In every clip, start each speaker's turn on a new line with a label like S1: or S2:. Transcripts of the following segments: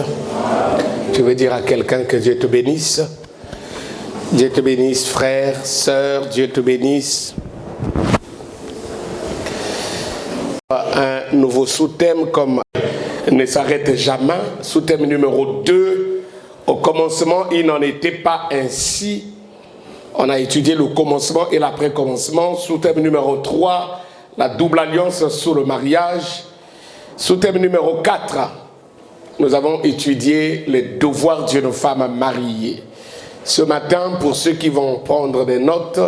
S1: Christ. Je veux dire à quelqu'un que Dieu te bénisse. Dieu te bénisse, frère, sœur, Dieu te bénisse. Un nouveau sous-thème comme ne s'arrête jamais. Sous-thème numéro 2. Au commencement, il n'en était pas ainsi. On a étudié le commencement et l'après-commencement. Sous-thème numéro 3, la double alliance sous le mariage. Sous-thème numéro 4, nous avons étudié les devoirs d'une femme mariée. Ce matin, pour ceux qui vont prendre des notes,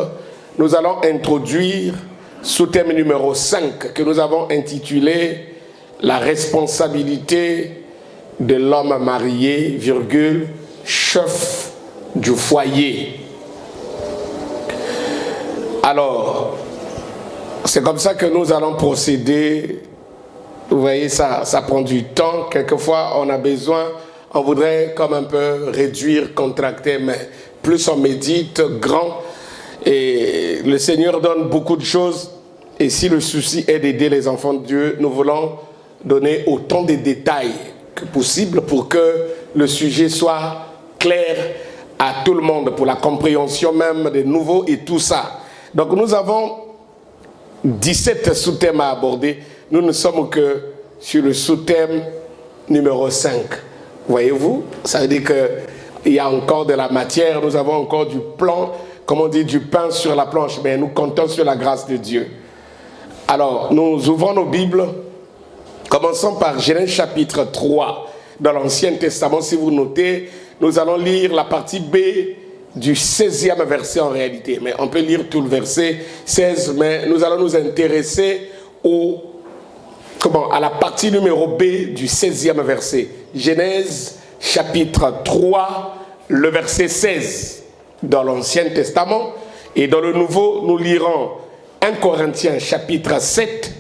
S1: nous allons introduire sous-thème numéro 5 que nous avons intitulé « La responsabilité de l'homme marié, virgule, chef du foyer ». Alors, c'est comme ça que nous allons procéder. Vous voyez, ça prend du temps. Quelquefois, on a besoin, on voudrait comme un peu réduire, contracter, mais plus on médite, grand. Et le Seigneur donne beaucoup de choses. Et si le souci est d'aider les enfants de Dieu, nous voulons donner autant de détails que possible pour que le sujet soit clair à tout le monde, pour la compréhension même des nouveaux et tout ça. Donc nous avons 17 sous-thèmes à aborder. Nous ne sommes que sur le sous-thème numéro 5. Voyez-vous, ça veut dire qu'il y a encore de la matière, nous avons encore du plan, comme on dit, du pain sur la planche, mais nous comptons sur la grâce de Dieu. Alors, nous ouvrons nos Bibles. Commençons par Genèse chapitre 3 dans l'Ancien Testament. Si vous notez, nous allons lire la partie B du 16e verset en réalité. Mais on peut lire tout le verset 16, mais nous allons nous intéresser à la partie numéro B du 16e verset. Genèse chapitre 3, le verset 16 dans l'Ancien Testament. Et dans le Nouveau, nous lirons 1 Corinthiens chapitre 7,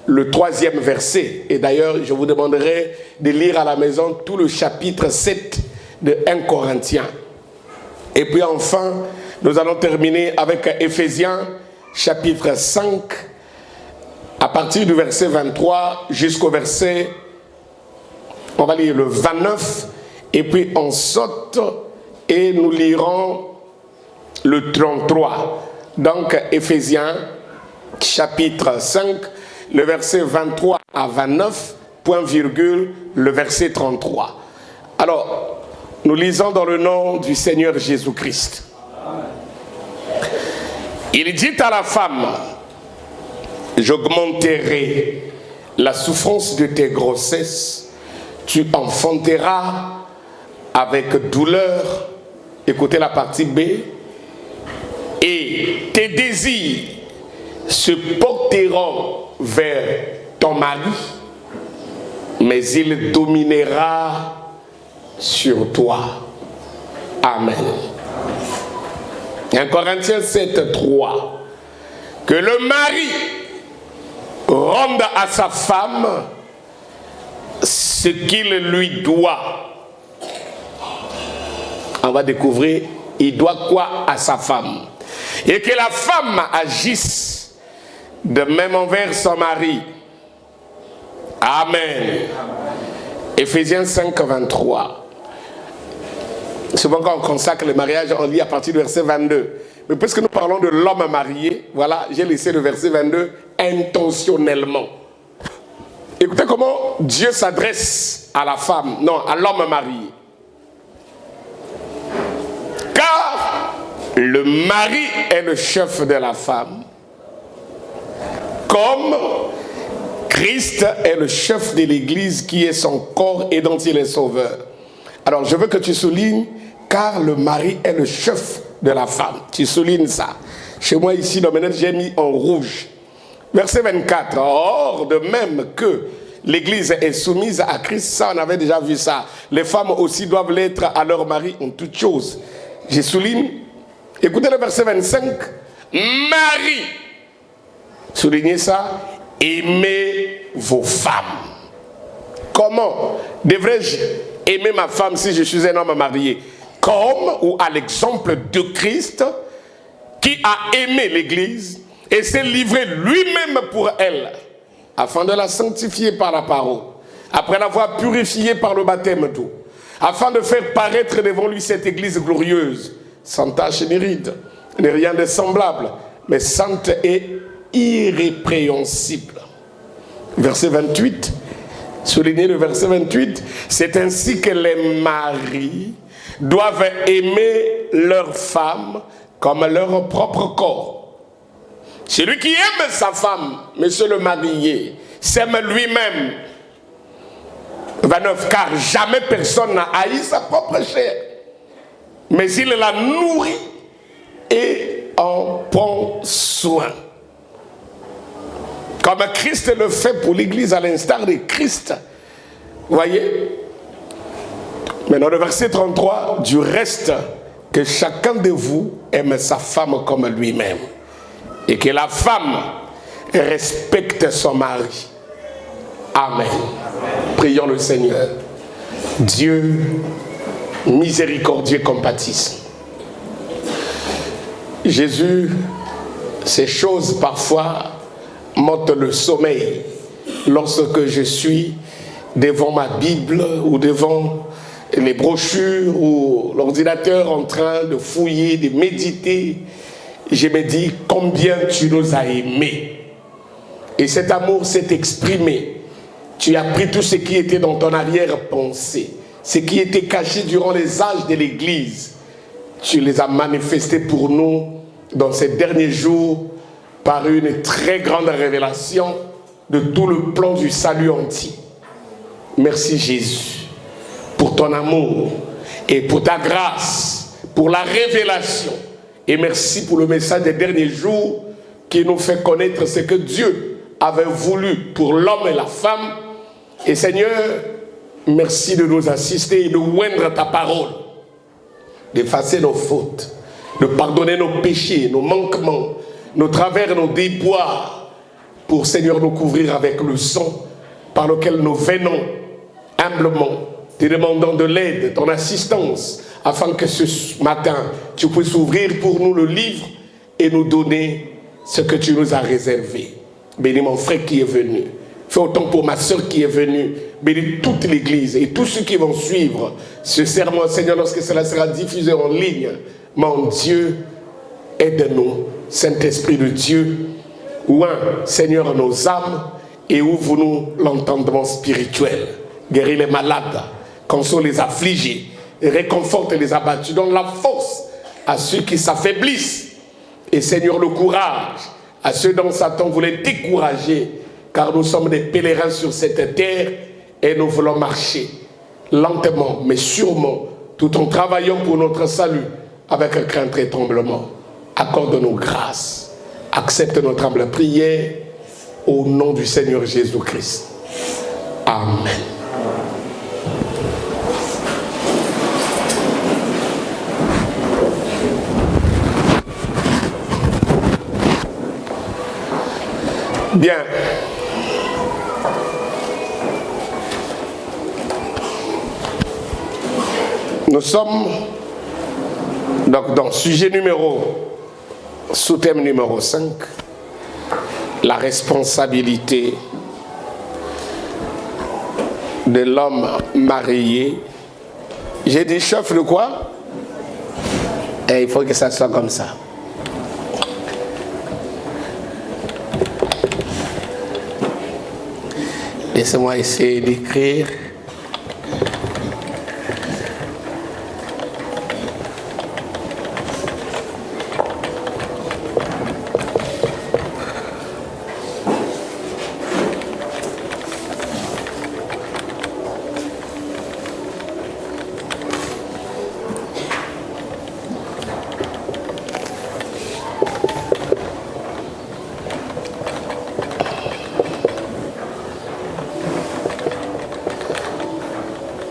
S1: le 3e verset. Et d'ailleurs, je vous demanderai de lire à la maison tout le chapitre 7 de 1 Corinthiens. Et puis enfin, nous allons terminer avec Éphésiens chapitre 5, à partir du verset 23 jusqu'au verset, on va lire le 29, et puis on saute et nous lirons le 33. Donc Éphésiens chapitre 5, le verset 23 à 29, point virgule, le verset 33. Alors, nous lisons dans le nom du Seigneur Jésus-Christ. Il dit à la femme, j'augmenterai la souffrance de tes grossesses, tu enfanteras avec douleur. Écoutez la partie B. Et tes désirs se porteront vers ton mari, mais il dominera sur toi. Amen. 1 Corinthiens 7, 3. Que le mari rende à sa femme ce qu'il lui doit. On va découvrir, il doit quoi à sa femme. Et que la femme agisse de même envers son mari. Amen. Éphésiens 5, 23. Souvent quand on consacre le mariage, on lit à partir du verset 22. Mais puisque nous parlons de l'homme marié, voilà, j'ai laissé le verset 22 intentionnellement. Écoutez comment Dieu s'adresse à la femme, non, à l'homme marié. Car le mari est le chef de la femme, comme Christ est le chef de l'Église qui est son corps et dont il est sauveur. Alors je veux que tu soulignes, car le mari est le chef de la femme. Tu soulignes ça. Chez moi ici, dans mes j'ai mis en rouge. Verset 24. Or, de même que l'Église est soumise à Christ, ça on avait déjà vu ça. Les femmes aussi doivent l'être à leur mari en toutes choses. Je souligne. Écoutez le verset 25. Marie. Soulignez ça. Aimez vos femmes. Comment devrais-je aimer ma femme si je suis un homme marié? Comme ou à l'exemple de Christ qui a aimé l'Église et s'est livré lui-même pour elle afin de la sanctifier par la parole après l'avoir purifié par le baptême d'eau, afin de faire paraître devant lui cette église glorieuse, sans tache ni ride, ni rien de semblable, mais sainte et irrépréhensible. Verset 28, soulignez le verset 28, c'est ainsi que les maris doivent aimer leurs femmes comme leur propre corps. Celui qui aime sa femme, monsieur le marié, s'aime lui-même. 29, car jamais personne n'a haï sa propre chair, mais il la nourrit et en prend soin. Comme Christ le fait pour l'Église à l'instar de Christ. Voyez? Maintenant le verset 33, du reste, que chacun de vous aime sa femme comme lui-même. Et que la femme respecte son mari. Amen. Prions le Seigneur. Dieu miséricordieux, compatissant. Jésus, ces choses parfois m'ôtent le sommeil lorsque je suis devant ma Bible ou devant les brochures ou l'ordinateur en train de fouiller, de méditer. Je me dis combien tu nous as aimés. Et cet amour s'est exprimé. Tu as pris tout ce qui était dans ton arrière-pensée, ce qui était caché durant les âges de l'Église. Tu les as manifestés pour nous dans ces derniers jours par une très grande révélation de tout le plan du salut entier. Merci Jésus pour ton amour et pour ta grâce, pour la révélation. Et merci pour le message des derniers jours qui nous fait connaître ce que Dieu avait voulu pour l'homme et la femme. Et Seigneur, merci de nous assister et de oindre ta parole, d'effacer nos fautes, de pardonner nos péchés, nos manquements, nos travers, nos déboires, pour Seigneur nous couvrir avec le sang par lequel nous venons humblement, te demandant de l'aide, ton assistance, afin que ce matin, tu puisses ouvrir pour nous le livre et nous donner ce que tu nous as réservé. Bénis mon frère qui est venu. Fais autant pour ma soeur qui est venue. Bénis toute l'Église et tous ceux qui vont suivre ce sermon, Seigneur, lorsque cela sera diffusé en ligne. Mon Dieu, aide-nous, Saint-Esprit de Dieu. Oins, Seigneur, nos âmes et ouvre-nous l'entendement spirituel. Guéris les malades, console les affligés, réconforte les abattus, donne la force à ceux qui s'affaiblissent. Et Seigneur, le courage à ceux dont Satan voulait décourager, car nous sommes des pèlerins sur cette terre et nous voulons marcher lentement mais sûrement tout en travaillant pour notre salut avec crainte et tremblement. Accorde-nous grâce, accepte notre humble prière au nom du Seigneur Jésus-Christ. Amen. Bien. Nous sommes donc dans sujet sous-thème numéro 5, la responsabilité de l'homme marié. J'ai dit chef de quoi? Et il faut que ça soit comme ça. Laissez-moi essayer d'écrire.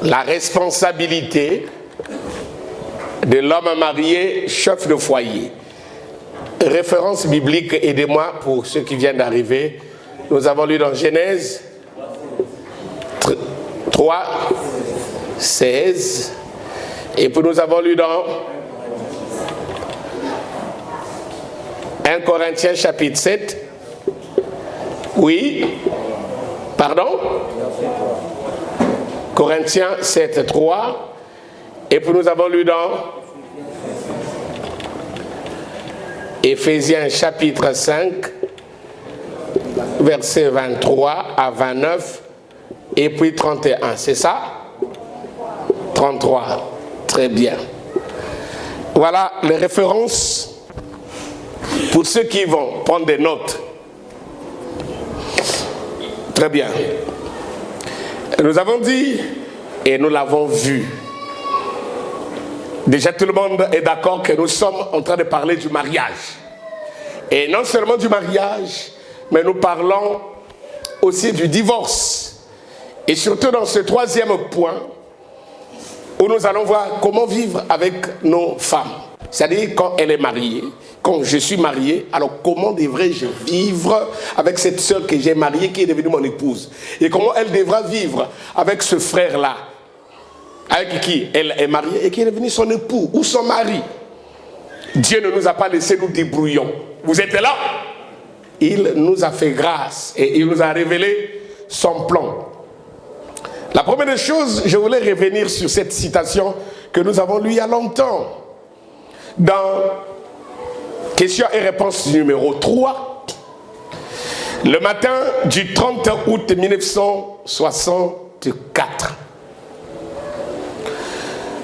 S1: La responsabilité de l'homme marié, chef de foyer. Référence biblique, aidez-moi pour ceux qui viennent d'arriver. Nous avons lu dans Genèse 3, 16. Et puis nous avons lu dans 1 Corinthiens chapitre 7. Oui. Pardon? Corinthiens 7, 3. Et puis nous avons lu dans Éphésiens chapitre 5, versets 23 à 29, et puis 31. C'est ça? 33. Très bien. Voilà les références pour ceux qui vont prendre des notes. Très bien. Nous avons dit, et nous l'avons vu, déjà tout le monde est d'accord que nous sommes en train de parler du mariage. Et non seulement du mariage, mais nous parlons aussi du divorce. Et surtout dans ce troisième point, où nous allons voir comment vivre avec nos femmes. C'est-à-dire quand elle est mariée, quand je suis marié, alors comment devrais-je vivre avec cette sœur que j'ai mariée, qui est devenue mon épouse? Et comment elle devra vivre avec ce frère-là, avec qui elle est mariée et qui est devenu son époux ou son mari? Dieu ne nous a pas laissé nous débrouillons. Vous êtes là? Il nous a fait grâce et il nous a révélé son plan. La première des choses, je voulais revenir sur cette citation que nous avons lue il y a longtemps. Dans question et réponse numéro 3, le matin du 30 août 1964.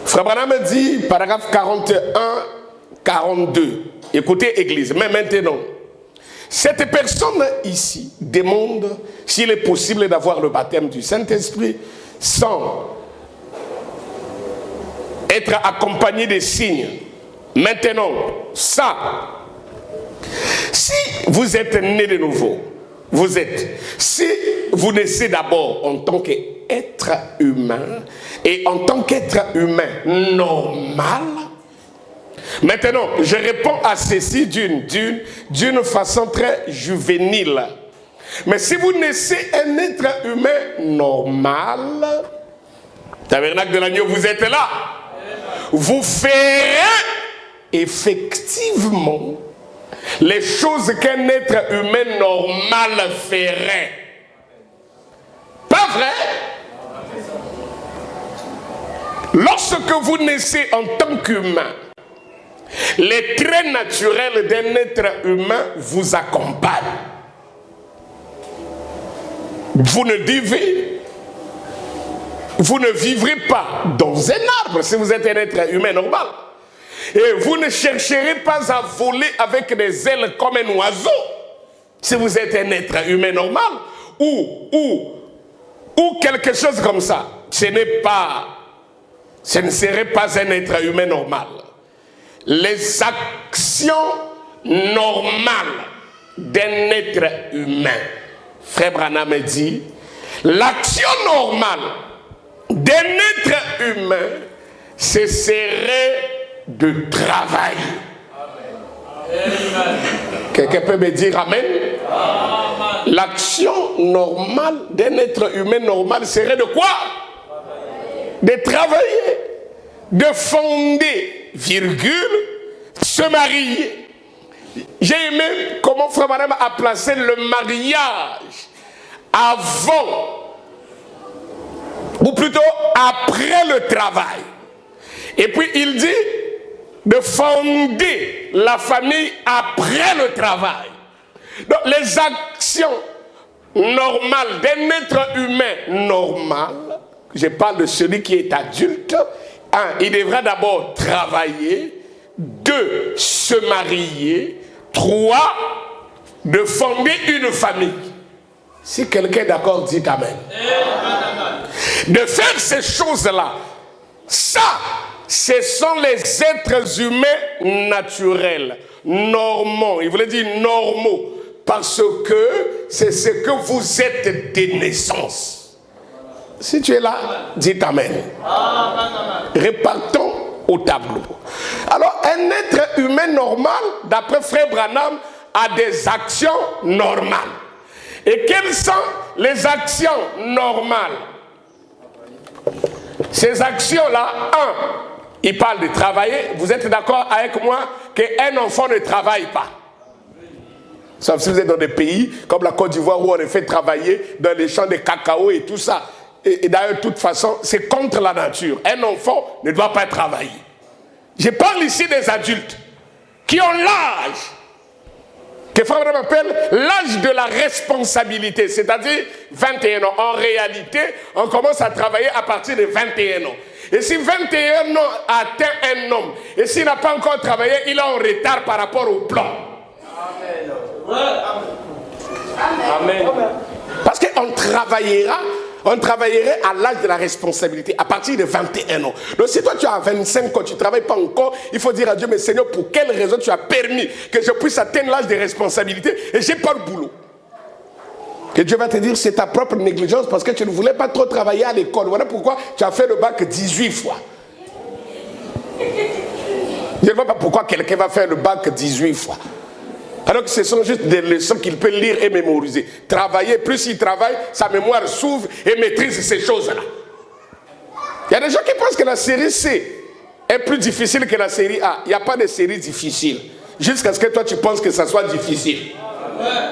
S1: Frère Branham dit, paragraphe 41-42, écoutez Église, mais maintenant, cette personne ici demande s'il est possible d'avoir le baptême du Saint-Esprit sans être accompagné des signes. Maintenant, ça, si vous êtes né de nouveau, si vous naissez d'abord en tant qu'être humain, et en tant qu'être humain normal, maintenant, je réponds à ceci d'une façon très juvénile. Mais si vous naissez un être humain normal, tabernacle de l'agneau, vous êtes là, vous ferez effectivement les choses qu'un être humain normal ferait. Pas vrai? Lorsque vous naissez en tant qu'humain, les traits naturels d'un être humain vous accompagnent. Vous ne vivrez pas dans un arbre si vous êtes un être humain normal. Et vous ne chercherez pas à voler avec des ailes comme un oiseau si vous êtes un être humain normal ou quelque chose comme ça. Ce ne serait pas un être humain normal. Les actions normales d'un être humain, Frère Branham dit, l'action normale d'un être humain, ce serait de travailler. Quelqu'un peut me dire amen? L'action normale d'un être humain normal serait de quoi? De travailler, de fonder, virgule, se marier. J'ai aimé comment Frère Branham a placé le mariage avant, ou plutôt après le travail. Et puis il dit de fonder la famille après le travail. Donc les actions normales d'un être humain normal, je parle de celui qui est adulte, 1, il devra d'abord travailler, 2, se marier, 3, de fonder une famille. Si quelqu'un est d'accord, dit amen. De faire ces choses-là, ça, ce sont les êtres humains naturels, normaux. Il voulait dire normaux, parce que c'est ce que vous êtes de naissance. Si tu es là, dis amen. Repartons au tableau. Alors, un être humain normal, d'après Frère Branham, a des actions normales. Et quelles sont les actions normales? Ces actions-là, 1, il parle de travailler. Vous êtes d'accord avec moi qu'un enfant ne travaille pas? Sauf si vous êtes dans des pays comme la Côte d'Ivoire où on est fait travailler dans les champs de cacao et tout ça. et d'ailleurs, de toute façon, c'est contre la nature. Un enfant ne doit pas travailler. Je parle ici des adultes qui ont l'âge que Frère Branham appelle l'âge de la responsabilité, c'est-à-dire 21 ans. En réalité, on commence à travailler à partir de 21 ans. Et si 21 ans atteint un homme, et s'il n'a pas encore travaillé, il est en retard par rapport au plan. Amen. Amen. Parce qu'on travaillerait à l'âge de la responsabilité, à partir de 21 ans. Donc si toi tu as 25 ans, tu ne travailles pas encore, il faut dire à Dieu, mais Seigneur, pour quelle raison tu as permis que je puisse atteindre l'âge de responsabilité et je n'ai pas le boulot? Et Dieu va te dire, c'est ta propre négligence parce que tu ne voulais pas trop travailler à l'école. Voilà pourquoi tu as fait le bac 18 fois. Je ne vois pas pourquoi quelqu'un va faire le bac 18 fois. Alors que ce sont juste des leçons qu'il peut lire et mémoriser. Travailler, plus il travaille, sa mémoire s'ouvre et maîtrise ces choses-là. Il y a des gens qui pensent que la série C est plus difficile que la série A. Il n'y a pas de série difficile. Jusqu'à ce que toi tu penses que ça soit difficile. Amen.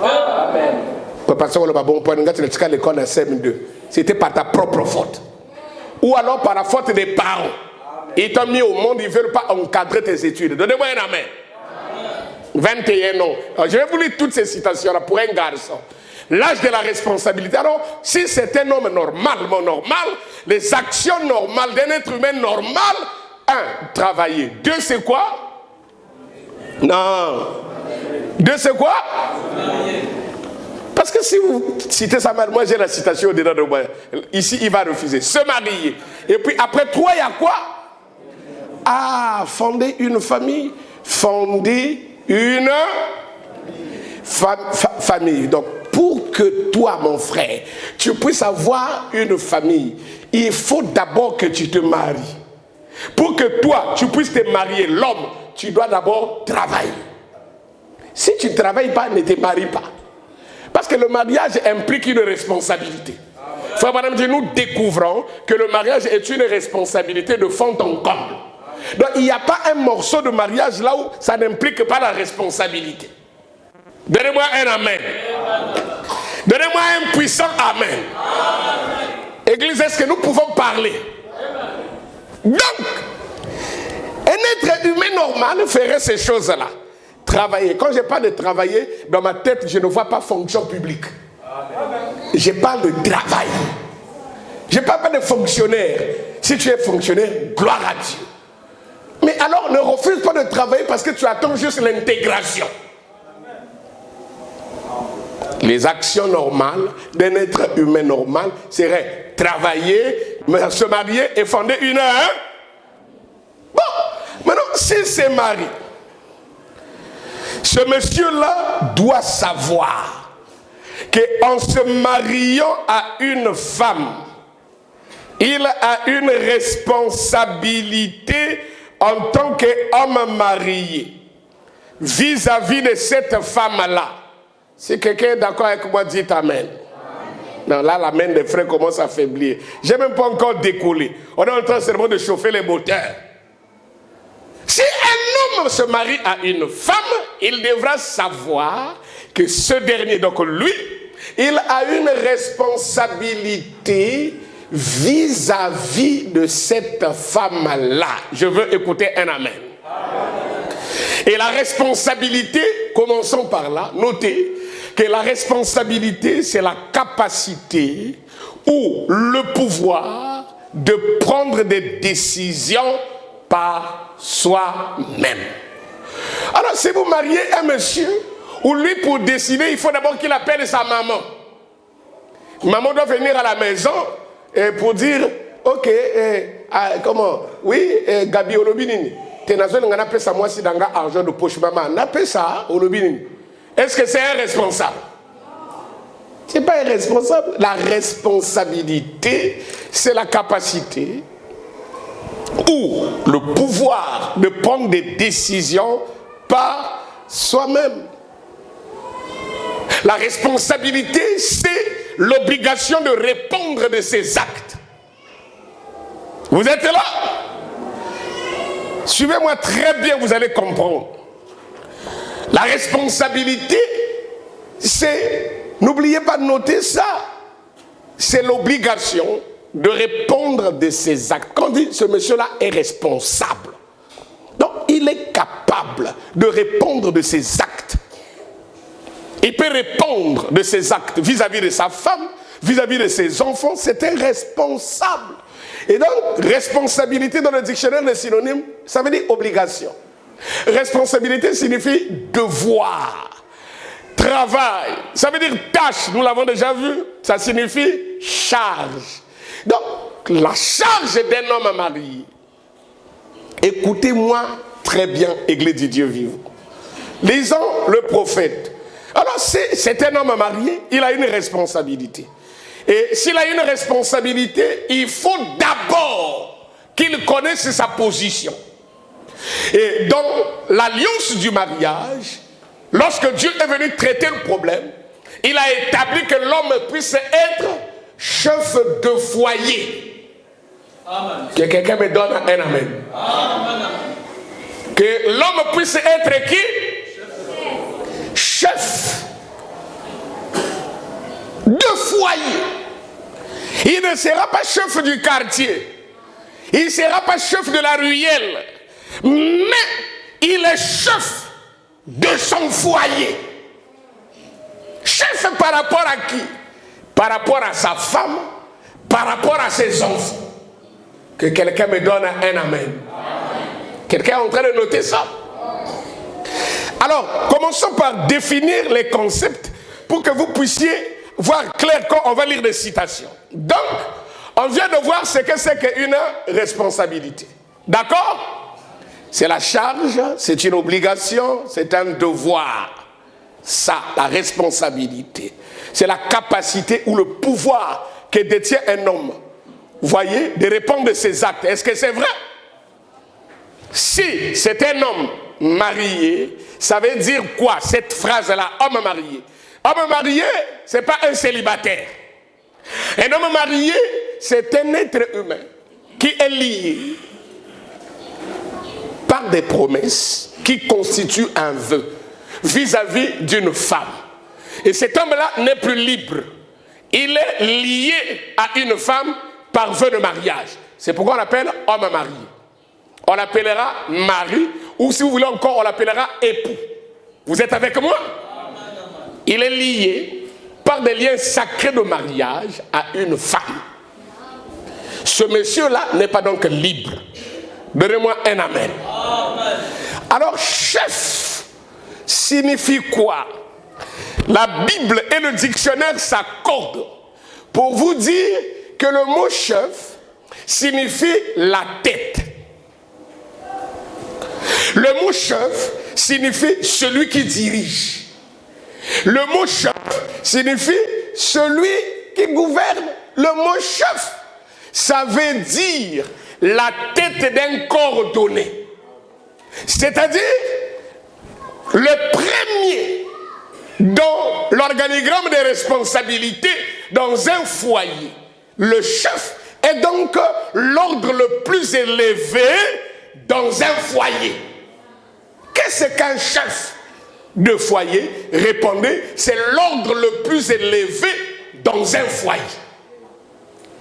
S1: Amen. C'était par ta propre faute. Ou alors par la faute des parents. Ils t'ont mis au monde, ils ne veulent pas encadrer tes études. Donnez-moi un amen. 21 ans. Alors, je vais vous lire toutes ces citations-là pour un garçon. L'âge de la responsabilité. Alors, si c'est un homme normalement normal, les actions normales d'un être humain normal, 1, travailler. 2, c'est quoi? Non. 2, c'est quoi? Parce que si vous citez sa mère, moi j'ai la citation au-dedans de moi. Ici, il va refuser. Se marier. Et puis après 3, il y a quoi? Ah, fonder une famille. Fonder une famille. Donc, pour que toi, mon frère, tu puisses avoir une famille, il faut d'abord que tu te maries. Pour que toi, tu puisses te marier, l'homme, tu dois d'abord travailler. Si tu ne travailles pas, ne te marie pas. Parce que le mariage implique une responsabilité. Frère Madame, nous découvrons que le mariage est une responsabilité de fond en comble. Donc il n'y a pas un morceau de mariage là où ça n'implique pas la responsabilité. Donnez-moi un amen. Donnez-moi un puissant amen. Église, est-ce que nous pouvons parler? Donc, un être humain normal ferait ces choses-là. Travailler. Quand je parle de travailler, dans ma tête, je ne vois pas fonction publique. Je parle de travail. Je ne parle pas de fonctionnaire. Si tu es fonctionnaire, gloire à Dieu. Mais alors, ne refuse pas de travailler parce que tu attends juste l'intégration. Les actions normales d'un être humain normal seraient travailler, se marier et fonder une... Bon, maintenant, s'il se marie, ce monsieur-là doit savoir qu'en se mariant à une femme, il a une responsabilité en tant qu'homme marié vis-à-vis de cette femme-là. Si quelqu'un est d'accord avec moi, dites amen. Non, là, la main des frères commence à faiblir. Je n'ai même pas encore décollé. On est en train seulement de chauffer les moteurs. Si un homme se marie à une femme, il devra savoir que ce dernier, donc lui, il a une responsabilité vis-à-vis de cette femme-là. Je veux écouter un amen. Et la responsabilité, commençons par là, notez que la responsabilité, c'est la capacité ou le pouvoir de prendre des décisions par soi-même. Alors, si vous mariez un monsieur, ou lui, pour décider, il faut d'abord qu'il appelle sa maman. Maman doit venir à la maison pour dire, ok, comment? Oui, Gabi Olobinini. Tenazol n'a pas ça, moi, si dans l'argent de poche maman, n'a pas ça, Olobinini. Est-ce que c'est un responsable? Ce n'est pas un responsable. La responsabilité, c'est la capacité ou le pouvoir de prendre des décisions par soi-même. La responsabilité, c'est l'obligation de répondre de ses actes. Vous êtes là? Suivez-moi très bien, vous allez comprendre. La responsabilité, c'est, n'oubliez pas de noter ça, c'est l'obligation de répondre de ses actes. Quand on dit ce monsieur-là est responsable, donc il est capable de répondre de ses actes. Il peut répondre de ses actes vis-à-vis de sa femme, vis-à-vis de ses enfants, c'est un responsable. Et donc, responsabilité dans le dictionnaire des synonymes, ça veut dire obligation. Responsabilité signifie devoir. Travail, ça veut dire tâche, nous l'avons déjà vu, ça signifie charge. Donc, la charge d'un homme marié, écoutez-moi très bien, Église du Dieu vivant. Lisons le prophète. Alors, c'est un homme marié, il a une responsabilité. Et s'il a une responsabilité, il faut d'abord qu'il connaisse sa position. Et dans l'alliance du mariage, lorsque Dieu est venu traiter le problème, il a établi que l'homme puisse être chef de foyer. Amen. Que quelqu'un me donne un amen. Amen. Que l'homme puisse être qui? Chef de foyer. Il ne sera pas chef du quartier. Il ne sera pas chef de la ruelle. Mais il est chef de son foyer. Chef par rapport à qui? Par rapport à sa femme, par rapport à ses enfants. Que quelqu'un me donne un amen. Quelqu'un est en train de noter ça? Alors, commençons par définir les concepts pour que vous puissiez voir clair quand on va lire des citations. Donc, on vient de voir ce que c'est qu'une responsabilité. D'accord? C'est la charge, c'est une obligation, c'est un devoir. Ça, la responsabilité. C'est la capacité ou le pouvoir que détient un homme. Vous voyez, de répondre de ses actes. Est-ce que c'est vrai? Si c'est un homme marié, ça veut dire quoi, cette phrase-là, homme marié? Homme marié, ce n'est pas un célibataire. Un homme marié, c'est un être humain qui est lié par des promesses qui constituent un vœu vis-à-vis d'une femme. Et cet homme-là n'est plus libre. Il est lié à une femme par vœu de mariage. C'est pourquoi on l'appelle homme marié. On l'appellera mari, ou si vous voulez encore, on l'appellera époux. Vous êtes avec moi? Il est lié par des liens sacrés de mariage à une femme. Ce monsieur-là n'est pas donc libre. Donnez-moi un amen. Alors, chef signifie quoi? La Bible et le dictionnaire s'accordent pour vous dire que le mot chef signifie la tête. Le mot chef signifie celui qui dirige. Le mot chef signifie celui qui gouverne. Le mot chef, ça veut dire la tête d'un corps donné. C'est-à-dire le premier dans l'organigramme des responsabilités dans un foyer. Le chef est donc l'ordre le plus élevé dans un foyer. Qu'est-ce qu'un chef de foyer? Répondez, c'est l'ordre le plus élevé dans un foyer.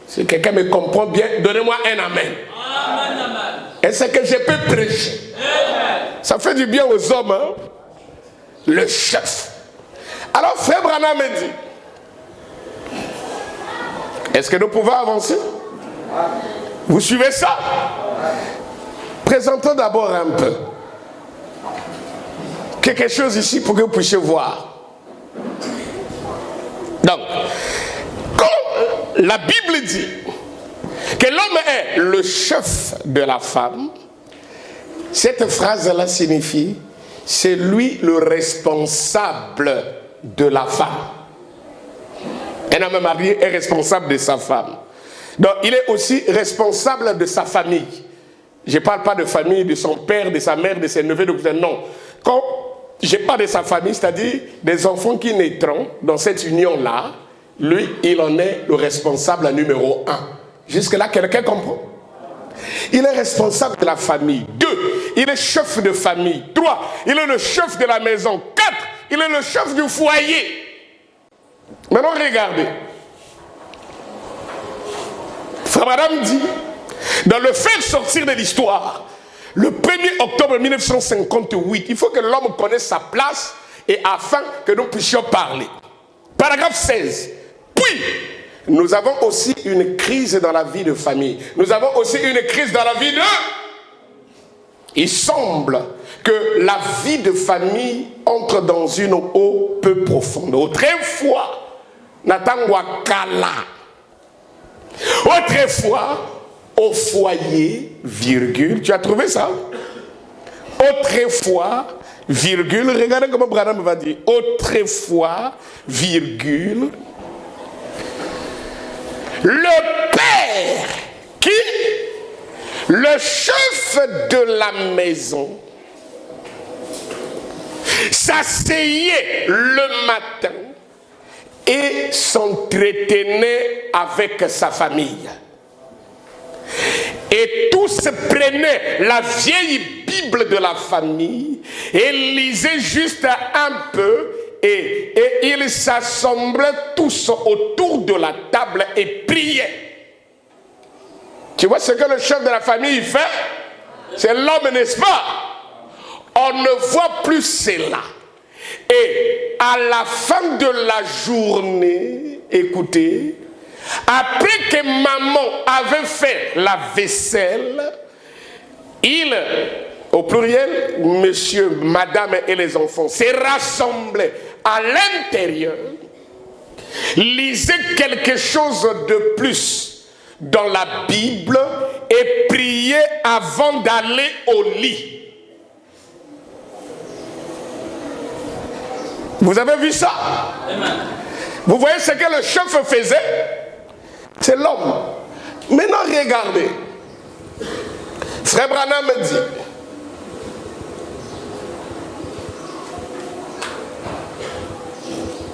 S1: Si quelqu'un me comprend bien, donnez-moi un amen. Amen, amen. Est-ce que je peux prêcher? Amen. Ça fait du bien aux hommes, hein? Le chef. Alors, Frère Branham me dit, est-ce que nous pouvons avancer? Vous suivez ça? Présentons d'abord un peu quelque chose ici pour que vous puissiez voir. Donc, quand la Bible dit que l'homme est le chef de la femme, cette phrase-là signifie c'est lui le responsable de la femme. Un homme marié est responsable de sa femme. Donc, il est aussi responsable de sa famille. Je ne parle pas de famille, de son père, de sa mère, de ses neveux, de cousins. Non. Quand je parle de sa famille, c'est-à-dire des enfants qui naîtront dans cette union-là, lui, il en est le responsable numéro 1. Jusque-là, quelqu'un comprend? Il est responsable de la famille. 2, il est chef de famille. 3, il est le chef de la maison. 4, il est le chef du foyer. Maintenant, regardez. Frère Branham dit, dans le faire sortir de l'histoire, le 1er octobre 1958, il faut que l'homme connaisse sa place et afin que nous puissions parler. Paragraphe 16. Puis, nous avons aussi une crise dans la vie de famille. Nous avons aussi une crise dans la vie de... Il semble que la vie de famille entre dans une eau peu profonde. Autrefois, Natangwa Kala. Autrefois, au foyer, virgule. Tu as trouvé ça? Autrefois, virgule. Regardez comment Branham va dire. Autrefois, virgule. Le père qui, le chef de la maison, s'asseyait le matin et s'entretenait avec sa famille. Et tous prenaient la vieille Bible de la famille et lisaient juste un peu et ils s'assemblaient tous autour de la table et priaient. Tu vois ce que le chef de la famille fait? C'est l'homme, n'est-ce pas? On ne voit plus cela. Et à la fin de la journée, écoutez, après que maman avait fait la vaisselle, il, au pluriel, monsieur, madame et les enfants, s'est rassemblés à l'intérieur, lisaient quelque chose de plus dans la Bible et priaient avant d'aller au lit. Vous avez vu ça? Vous voyez ce que le chef faisait? C'est l'homme. Maintenant, regardez. Frère Branham me dit,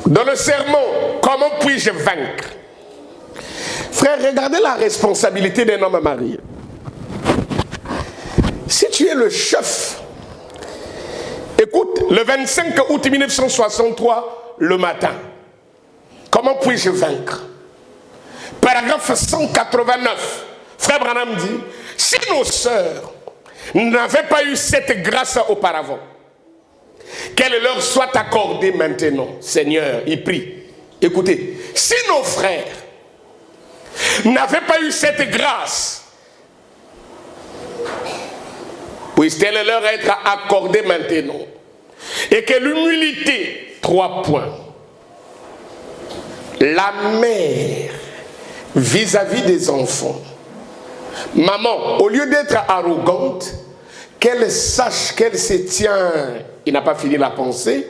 S1: dans le sermon, comment puis-je vaincre? Frère, regardez la responsabilité d'un homme marié. Si tu es le chef, écoute, le 25 août 1963, le matin, comment puis-je vaincre? Paragraphe 189, Frère Branham dit, si nos sœurs n'avaient pas eu cette grâce auparavant, qu'elle leur soit accordée maintenant, Seigneur, il prie. Écoutez, si nos frères n'avaient pas eu cette grâce, puisse-t-elle leur être accordée maintenant, et que l'humilité, 3 points, la mère vis-à-vis des enfants, maman, au lieu d'être arrogante, qu'elle sache qu'elle se tient, il n'a pas fini la pensée,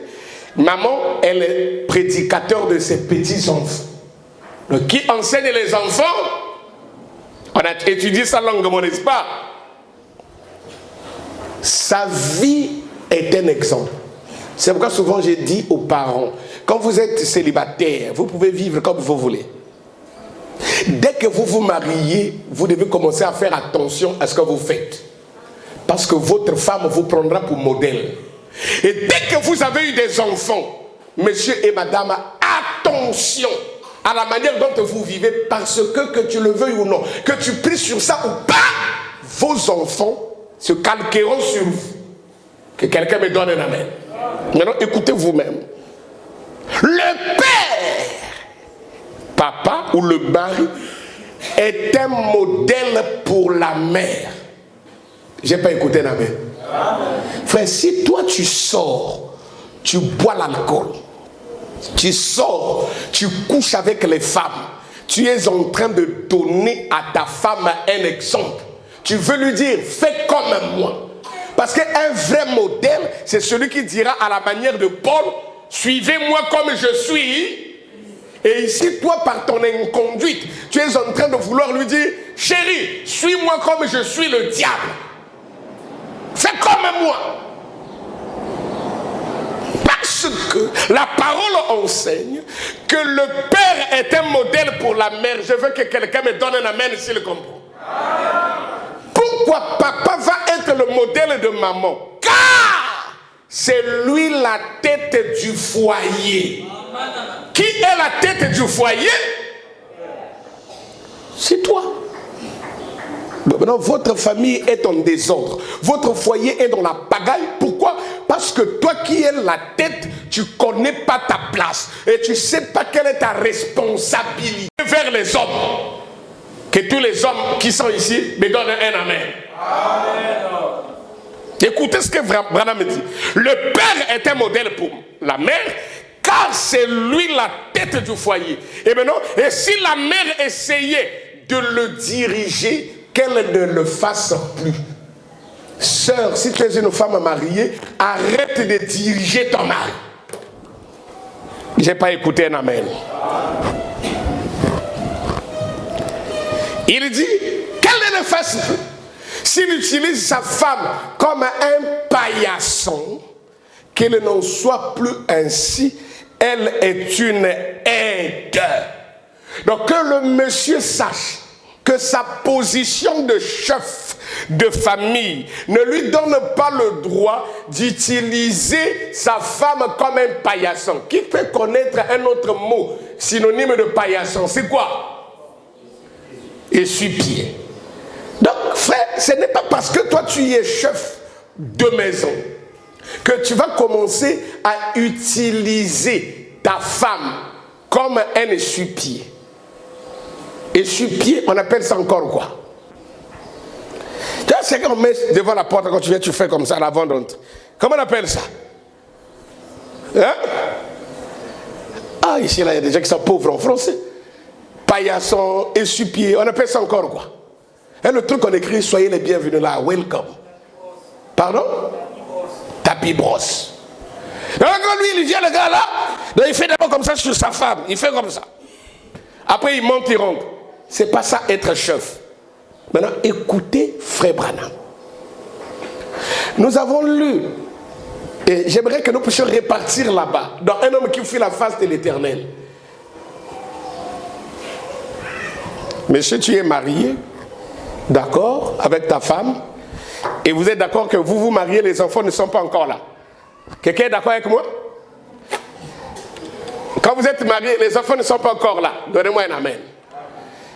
S1: maman, elle est prédicateur de ses petits-enfants. Qui enseigne les enfants? On a étudié ça longuement, n'est-ce pas? Sa vie est un exemple. C'est pourquoi souvent j'ai dit aux parents, quand vous êtes célibataire, vous pouvez vivre comme vous voulez. Dès que vous vous mariez, vous devez commencer à faire attention à ce que vous faites. Parce que votre femme vous prendra pour modèle. Et dès que vous avez eu des enfants, monsieur et madame, attention à la manière dont vous vivez, parce que tu le veuilles ou non, que tu pries sur ça ou pas, vos enfants se calqueront sur vous. Que quelqu'un me donne un amen. Maintenant, écoutez vous-même. Le père, papa ou le mari, est un modèle pour la mère. J'ai pas écouté la mère. Frère, si toi tu sors, tu bois l'alcool, tu sors, tu couches avec les femmes, tu es en train de donner à ta femme un exemple. Tu veux lui dire, fais comme moi. Parce qu'un vrai modèle, c'est celui qui dira à la manière de Paul, suivez-moi comme je suis. Et ici, toi, par ton inconduite, tu es en train de vouloir lui dire, chérie, suis-moi comme je suis le diable. Fais comme moi. Parce que la parole enseigne que le père est un modèle pour la mère. Je veux que quelqu'un me donne un amen s'il comprend. Pourquoi papa va être le modèle de maman? Car c'est lui la tête du foyer. Qui est la tête du foyer? C'est toi. Maintenant, votre famille est en désordre. Votre foyer est dans la pagaille. Pourquoi? Parce que toi qui es la tête, tu ne connais pas ta place. Et tu ne sais pas quelle est ta responsabilité vers les hommes. Que tous les hommes qui sont ici me donnent un amen. Amen. Écoutez ce que Branham me dit. Le père est un modèle pour la mère, car c'est lui la tête du foyer. Et maintenant, et si la mère essayait de le diriger, qu'elle ne le fasse plus. Sœur, si tu es une femme mariée, arrête de diriger ton mari. Je n'ai pas écouté un amen. Il dit, qu'elle ne le fasse plus. S'il utilise sa femme comme un paillasson, qu'elle n'en soit plus ainsi, elle est une aide. Donc que le monsieur sache que sa position de chef de famille ne lui donne pas le droit d'utiliser sa femme comme un paillasson. Qui peut connaître un autre mot synonyme de paillasson? C'est quoi? Essuie-pied. Donc frère, ce n'est pas parce que toi tu es chef de maison que tu vas commencer à utiliser ta femme comme un essuie-pied. Essuie-pied, on appelle ça encore quoi? Tu vois, c'est qu'on met devant la porte quand tu viens, tu fais comme ça avant d'entrer. Comment on appelle ça? Hein? Ah, ici, là, il y a des gens qui sont pauvres en français. Paillasson, essuie-pied, on appelle ça encore quoi? Et le truc qu'on écrit, soyez les bienvenus là, welcome. Pardon? Tapis brosse. Alors quand lui, il vient, le gars là, donc il fait d'abord comme ça sur sa femme, il fait comme ça. Après, il monte, il rentre. C'est pas ça être chef. Maintenant, écoutez frère Branham. Nous avons lu, et j'aimerais que nous puissions répartir là-bas, dans un homme qui fuit la face de l'Éternel. Monsieur, tu es marié, d'accord, avec ta femme, et vous êtes d'accord que vous vous mariez, les enfants ne sont pas encore là. Quelqu'un est d'accord avec moi? Quand vous êtes marié, les enfants ne sont pas encore là. Donnez-moi un amen.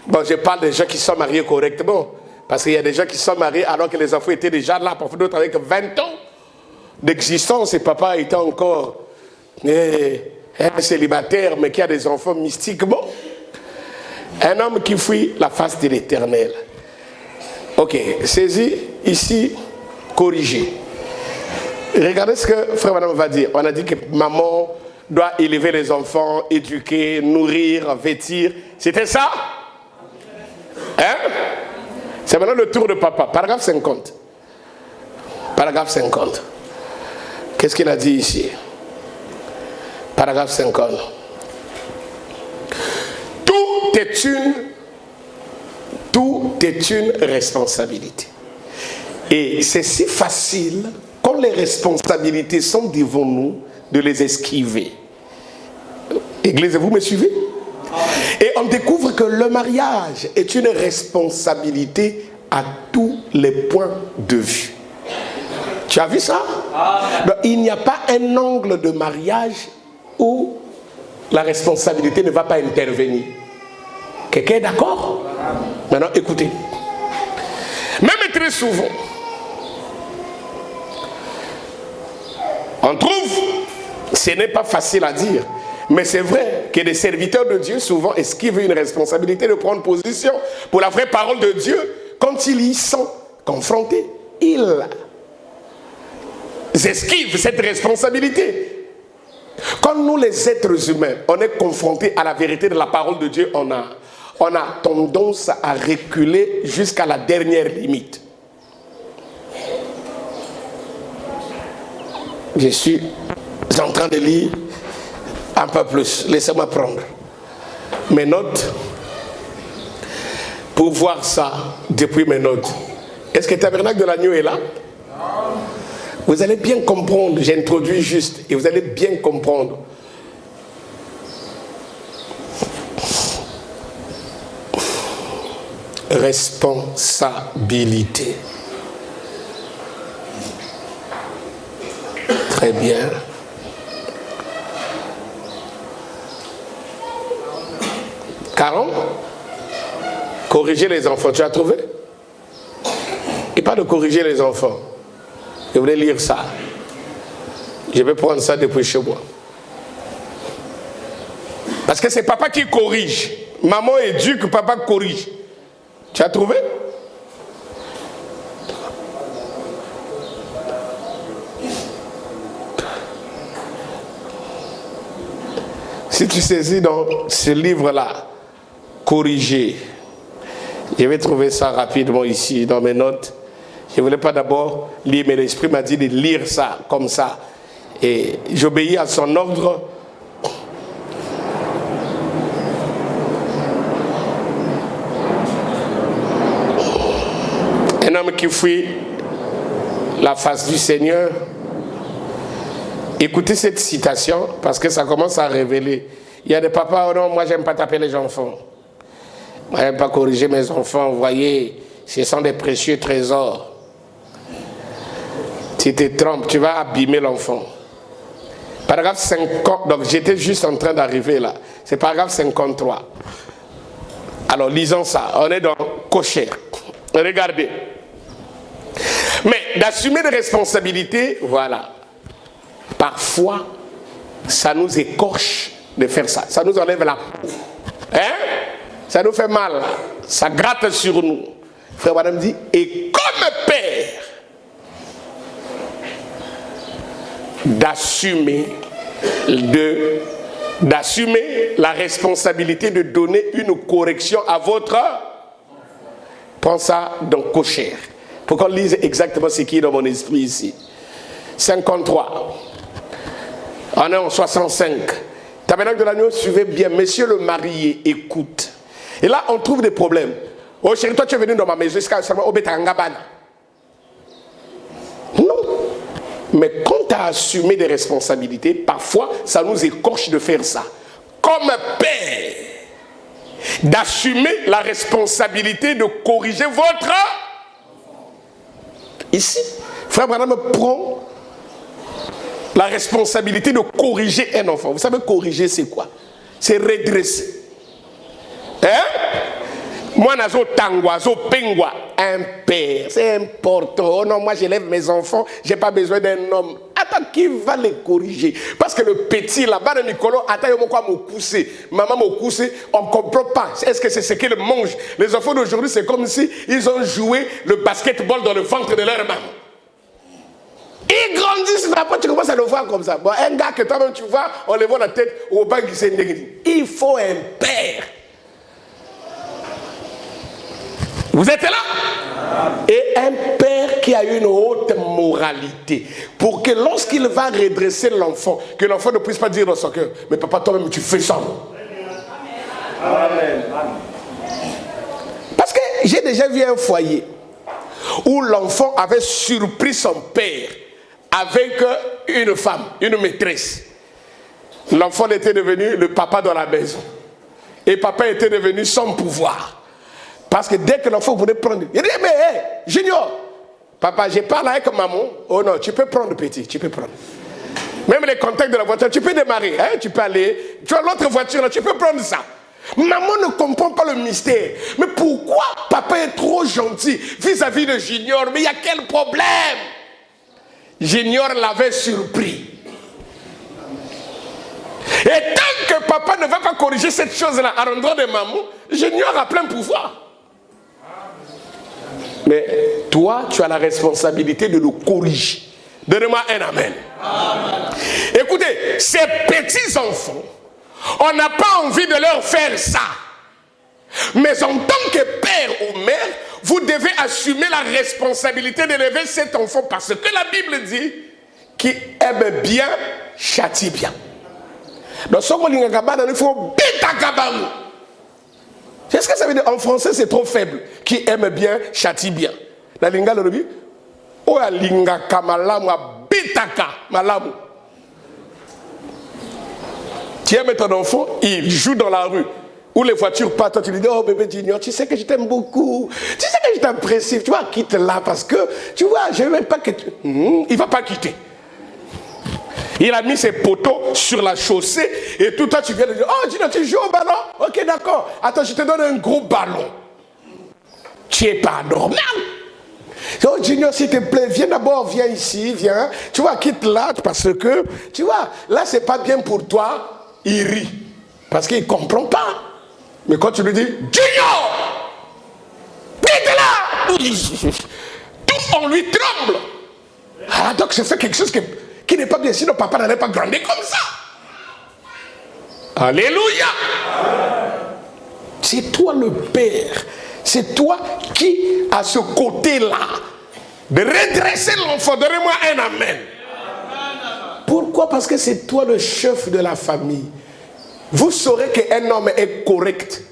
S1: Bon, je parle des gens qui sont mariés correctement. Parce qu'il y a des gens qui sont mariés alors que les enfants étaient déjà là. Parfois d'autres avec 20 ans d'existence et papa était encore un célibataire mais qui a des enfants mystiquement. Un homme qui fuit la face de l'Éternel. Ok, saisis ici, corrigez. Regardez ce que frère Madame va dire. On a dit que maman doit élever les enfants, éduquer, nourrir, vêtir. C'était ça? Hein? C'est maintenant le tour de papa. Paragraphe 50. Paragraphe 50. Qu'est-ce qu'il a dit ici? Paragraphe 50. Tout est une responsabilité. Et c'est si facile, quand les responsabilités sont devant nous, de les esquiver. Église, vous me suivez? Et on découvre que le mariage est une responsabilité à tous les points de vue. Tu as vu ça? Donc, il n'y a pas un angle de mariage où la responsabilité ne va pas intervenir. Quelqu'un est d'accord? Maintenant, écoutez. Même très souvent, on trouve, ce n'est pas facile à dire, mais c'est vrai que les serviteurs de Dieu souvent esquivent une responsabilité de prendre position pour la vraie parole de Dieu. Quand ils y sont confrontés, ils esquivent cette responsabilité. Quand nous les êtres humains, on est confrontés à la vérité de la parole de Dieu, on a tendance à reculer jusqu'à la dernière limite. Je suis en train de lire un peu plus. Laissez-moi prendre mes notes pour voir ça depuis mes notes. Est-ce que le tabernacle de l'agneau est là? Vous allez bien comprendre. J'ai introduit juste et vous allez bien comprendre. Responsabilité. Très bien. Caron, corriger les enfants, tu as trouvé? Et pas de corriger les enfants. Je voulais lire ça. Je vais prendre ça depuis chez moi. Parce que c'est papa qui corrige. Maman éduque, papa corrige. Tu as trouvé? Si tu saisis dans ce livre-là, corriger, je vais trouver ça rapidement ici dans mes notes. Je ne voulais pas d'abord lire, mais l'Esprit m'a dit de lire ça comme ça. Et j'obéis à son ordre. Un homme qui fuit la face du Seigneur. Écoutez cette citation parce que ça commence à révéler. Il y a des papas, oh non, moi j'aime pas taper les enfants. Moi j'aime pas corriger mes enfants. Vous voyez, ce sont des précieux trésors. Si tu te trompes, tu vas abîmer l'enfant. Paragraphe 50, donc j'étais juste en train d'arriver là. C'est paragraphe 53. Alors lisons ça. On est dans Cocher. Regardez. Mais d'assumer des responsabilités, voilà. Parfois, ça nous écorche de faire ça. Ça nous enlève la peau. Hein? Ça nous fait mal. Ça gratte sur nous. Frère Madame dit, et comme père, d'assumer la responsabilité de donner une correction à votre... Prends ça dans Cocher. Pour qu'on lise exactement ce qui est dans mon esprit ici. 53. On est en 65. Tabernacle de l'agneau, suivez bien. Monsieur le marié, écoute. Et là, on trouve des problèmes. Oh chérie, toi tu es venu dans ma maison jusqu'à seulement au Betangabana. Non. Mais quand tu as assumé des responsabilités, parfois, ça nous écorche de faire ça. Comme père, d'assumer la responsabilité de corriger votre... Ici, frère Branham prend la responsabilité de corriger un enfant. Vous savez, corriger, c'est quoi? C'est redresser. Hein? Moi, nazo tangwa, zo pengwa, un père, c'est important. Oh non, moi, j'élève mes enfants, j'ai pas besoin d'un homme. Attends, qui va les corriger? Parce que le petit, là-bas, de Nicolas, attends, il m'a coussé. Maman m'a coussé, on ne comprend pas. Est-ce que c'est ce qu'ils mangent? Les enfants d'aujourd'hui, c'est comme si ils ont joué le basketball dans le ventre de leur maman. Ils grandissent, mais après tu commences à le voir comme ça. Bon, un gars que toi-même tu vois, on le voit la tête au banc qui s'est négligé. Il faut un père. Vous êtes là? Et un père qui a une haute moralité. Pour que lorsqu'il va redresser l'enfant, que l'enfant ne puisse pas dire dans son cœur, mais papa, toi-même tu fais ça. Amen. Parce que j'ai déjà vu un foyer où l'enfant avait surpris son père avec une femme, une maîtresse. L'enfant était devenu le papa dans la maison. Et papa était devenu sans pouvoir. Parce que dès que l'enfant voulait prendre, il dit, mais hey, Junior, papa, je parle avec maman. Oh non, tu peux prendre petit, tu peux prendre. Même les contacts de la voiture, tu peux démarrer, hein, tu peux aller. Tu as l'autre voiture, là, tu peux prendre ça. Maman ne comprend pas le mystère. Mais pourquoi papa est trop gentil vis-à-vis de Junior? Mais il y a quel problème? Junior l'avait surpris. Et tant que papa ne va pas corriger cette chose-là à l'endroit de maman, Junior a plein pouvoir. Mais toi, tu as la responsabilité de le corriger. Donnez-moi un amen. Amen. Écoutez, ces petits enfants, on n'a pas envie de leur faire ça. Mais en tant que père ou mère, vous devez assumer la responsabilité d'élever cet enfant parce que la Bible dit qui aime bien, châtie bien. Dans ce qu'on il faut bêta-gabarou. C'est ce que ça veut dire. En français, c'est trop faible. Qui aime bien, châtie bien. La linga le dit, oh la linga kamalamu, bêta-ka malamu. Tu aimes ton enfant, il joue dans la rue. Où les voitures partent, tu lui dis, oh bébé Junior, tu sais que je t'aime beaucoup. Tu sais que je t'apprécie. Tu vois, quitte là parce que, tu vois, je ne veux pas que tu... il ne va pas quitter. Il a mis ses poteaux sur la chaussée et tout le temps tu viens de dire, oh Junior, tu joues au ballon? Ok, d'accord. Attends, je te donne un gros ballon. Tu n'es pas normal. Oh Junior, s'il te plaît, viens d'abord, viens ici, viens. Tu vois, quitte là, parce que, tu vois, là, c'est pas bien pour toi. Il rit. Parce qu'il ne comprend pas. Mais quand tu lui dis, Junior, quitte là, tout on lui tremble. Ah, donc je fais quelque chose qui n'est pas bien, sinon papa n'allait pas grandir comme ça. Alléluia. C'est toi le Père. C'est toi qui, à ce côté-là, de redresser l'enfant. Donnez-moi un amen. Pourquoi? Parce que c'est toi le chef de la famille. Vous saurez qu'un homme est correct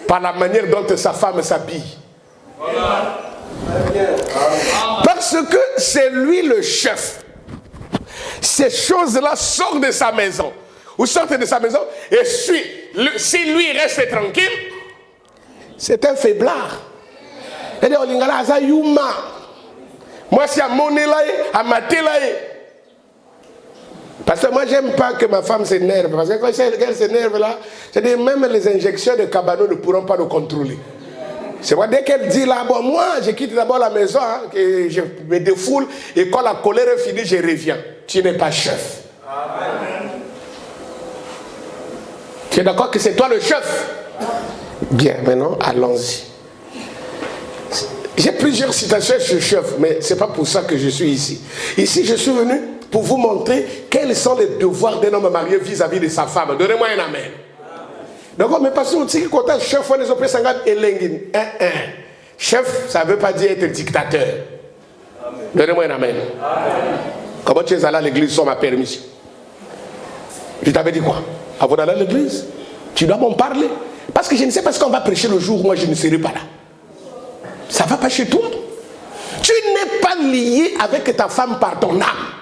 S1: par la manière dont sa femme s'habille. Parce que c'est lui le chef. Ces choses-là sortent de sa maison. Ou sortent de sa maison et si lui reste tranquille, c'est un faiblard. Et on lingala aza yuma. Moi si à monnaie là, à mater là. Parce que moi j'aime pas que ma femme s'énerve. Parce que quand elle s'énerve là, c'est-à-dire même les injections de cabano ne pourront pas nous contrôler. C'est vrai, dès qu'elle dit là, bon moi je quitte d'abord la maison, hein, que je me défoule et quand la colère est finie, je reviens. Tu n'es pas chef. Amen. Tu es d'accord que c'est toi le chef? Bien, maintenant, allons-y. J'ai plusieurs citations sur chef, mais ce n'est pas pour ça que je suis ici. Ici, je suis venu pour vous montrer quels sont les devoirs d'un homme marié vis-à-vis de sa femme. Donnez-moi un amen. D'accord, mais parce que vous savez quand chef, on est au Pessangat et Lengin. Chef, ça ne veut pas dire être dictateur. Donnez-moi un amen. Comment tu es allé à l'église sans ma permission? Je t'avais dit quoi? Avant d'aller à l'église, tu dois m'en parler. Parce que je ne sais pas ce qu'on va prêcher le jour où moi je ne serai pas là. Ça ne va pas chez toi. Tu n'es pas lié avec ta femme par ton âme.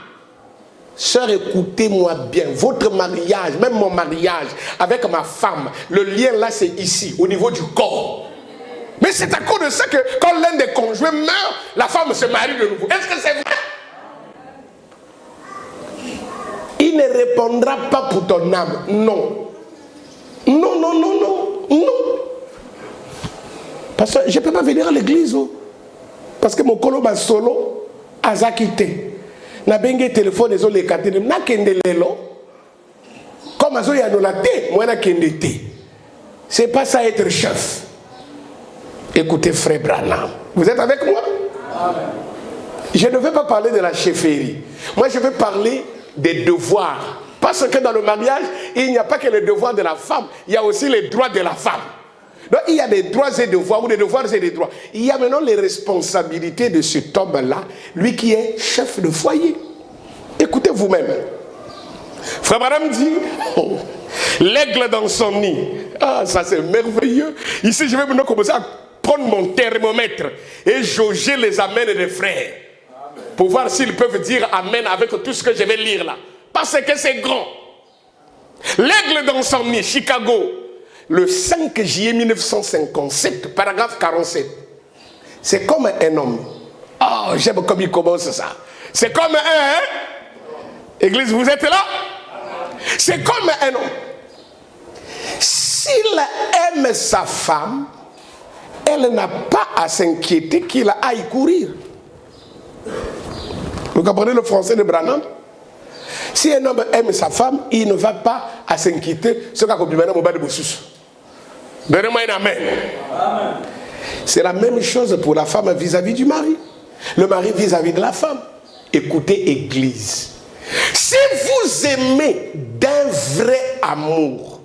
S1: Sœur, écoutez-moi bien. Votre mariage, même mon mariage avec ma femme, le lien là c'est ici, au niveau du corps. Mais c'est à cause de ça que quand l'un des conjoints meurt, la femme se marie de nouveau. Est-ce que c'est vrai? Il ne répondra pas pour ton âme. Non. Non, non, non, non. Non. Parce que je ne peux pas venir à l'église. Oh. Parce que mon colo m'a solo a quitté. Na bengue téléphone et les katine. Na kende lelo. Comme azo ya nolate, moi na kende te. C'est pas ça être chef. Écoutez frère Branham. Vous êtes avec moi? Amen. Je ne veux pas parler de la chefferie. Moi je veux parler des devoirs. Parce que dans le mariage, il n'y a pas que les devoirs de la femme, il y a aussi les droits de la femme. Donc il y a des droits et des devoirs, ou des devoirs et des droits. Il y a maintenant les responsabilités de cet homme-là, lui qui est chef de foyer. Écoutez vous-même. Frère Madame dit, l'aigle dans son nid. Ah, ça c'est merveilleux. Ici, je vais maintenant commencer à prendre mon thermomètre et jauger les amens des frères. Pour voir s'ils peuvent dire amen avec tout ce que je vais lire là. Parce que c'est grand. L'aigle dans son nid, Chicago, le 5 juillet 1957, paragraphe 47. C'est comme un homme. Oh, j'aime comme il commence ça. C'est comme un... Hein? Église, vous êtes là? C'est comme un homme. S'il aime sa femme, elle n'a pas à s'inquiéter qu'il aille courir. Vous comprenez le français de Branham? Si un homme aime sa femme, il ne va pas à s'inquiéter. Donnez-moi un amen. C'est la même chose pour la femme vis-à-vis du mari. Le mari vis-à-vis de la femme. Écoutez, Église. Si vous aimez d'un vrai amour,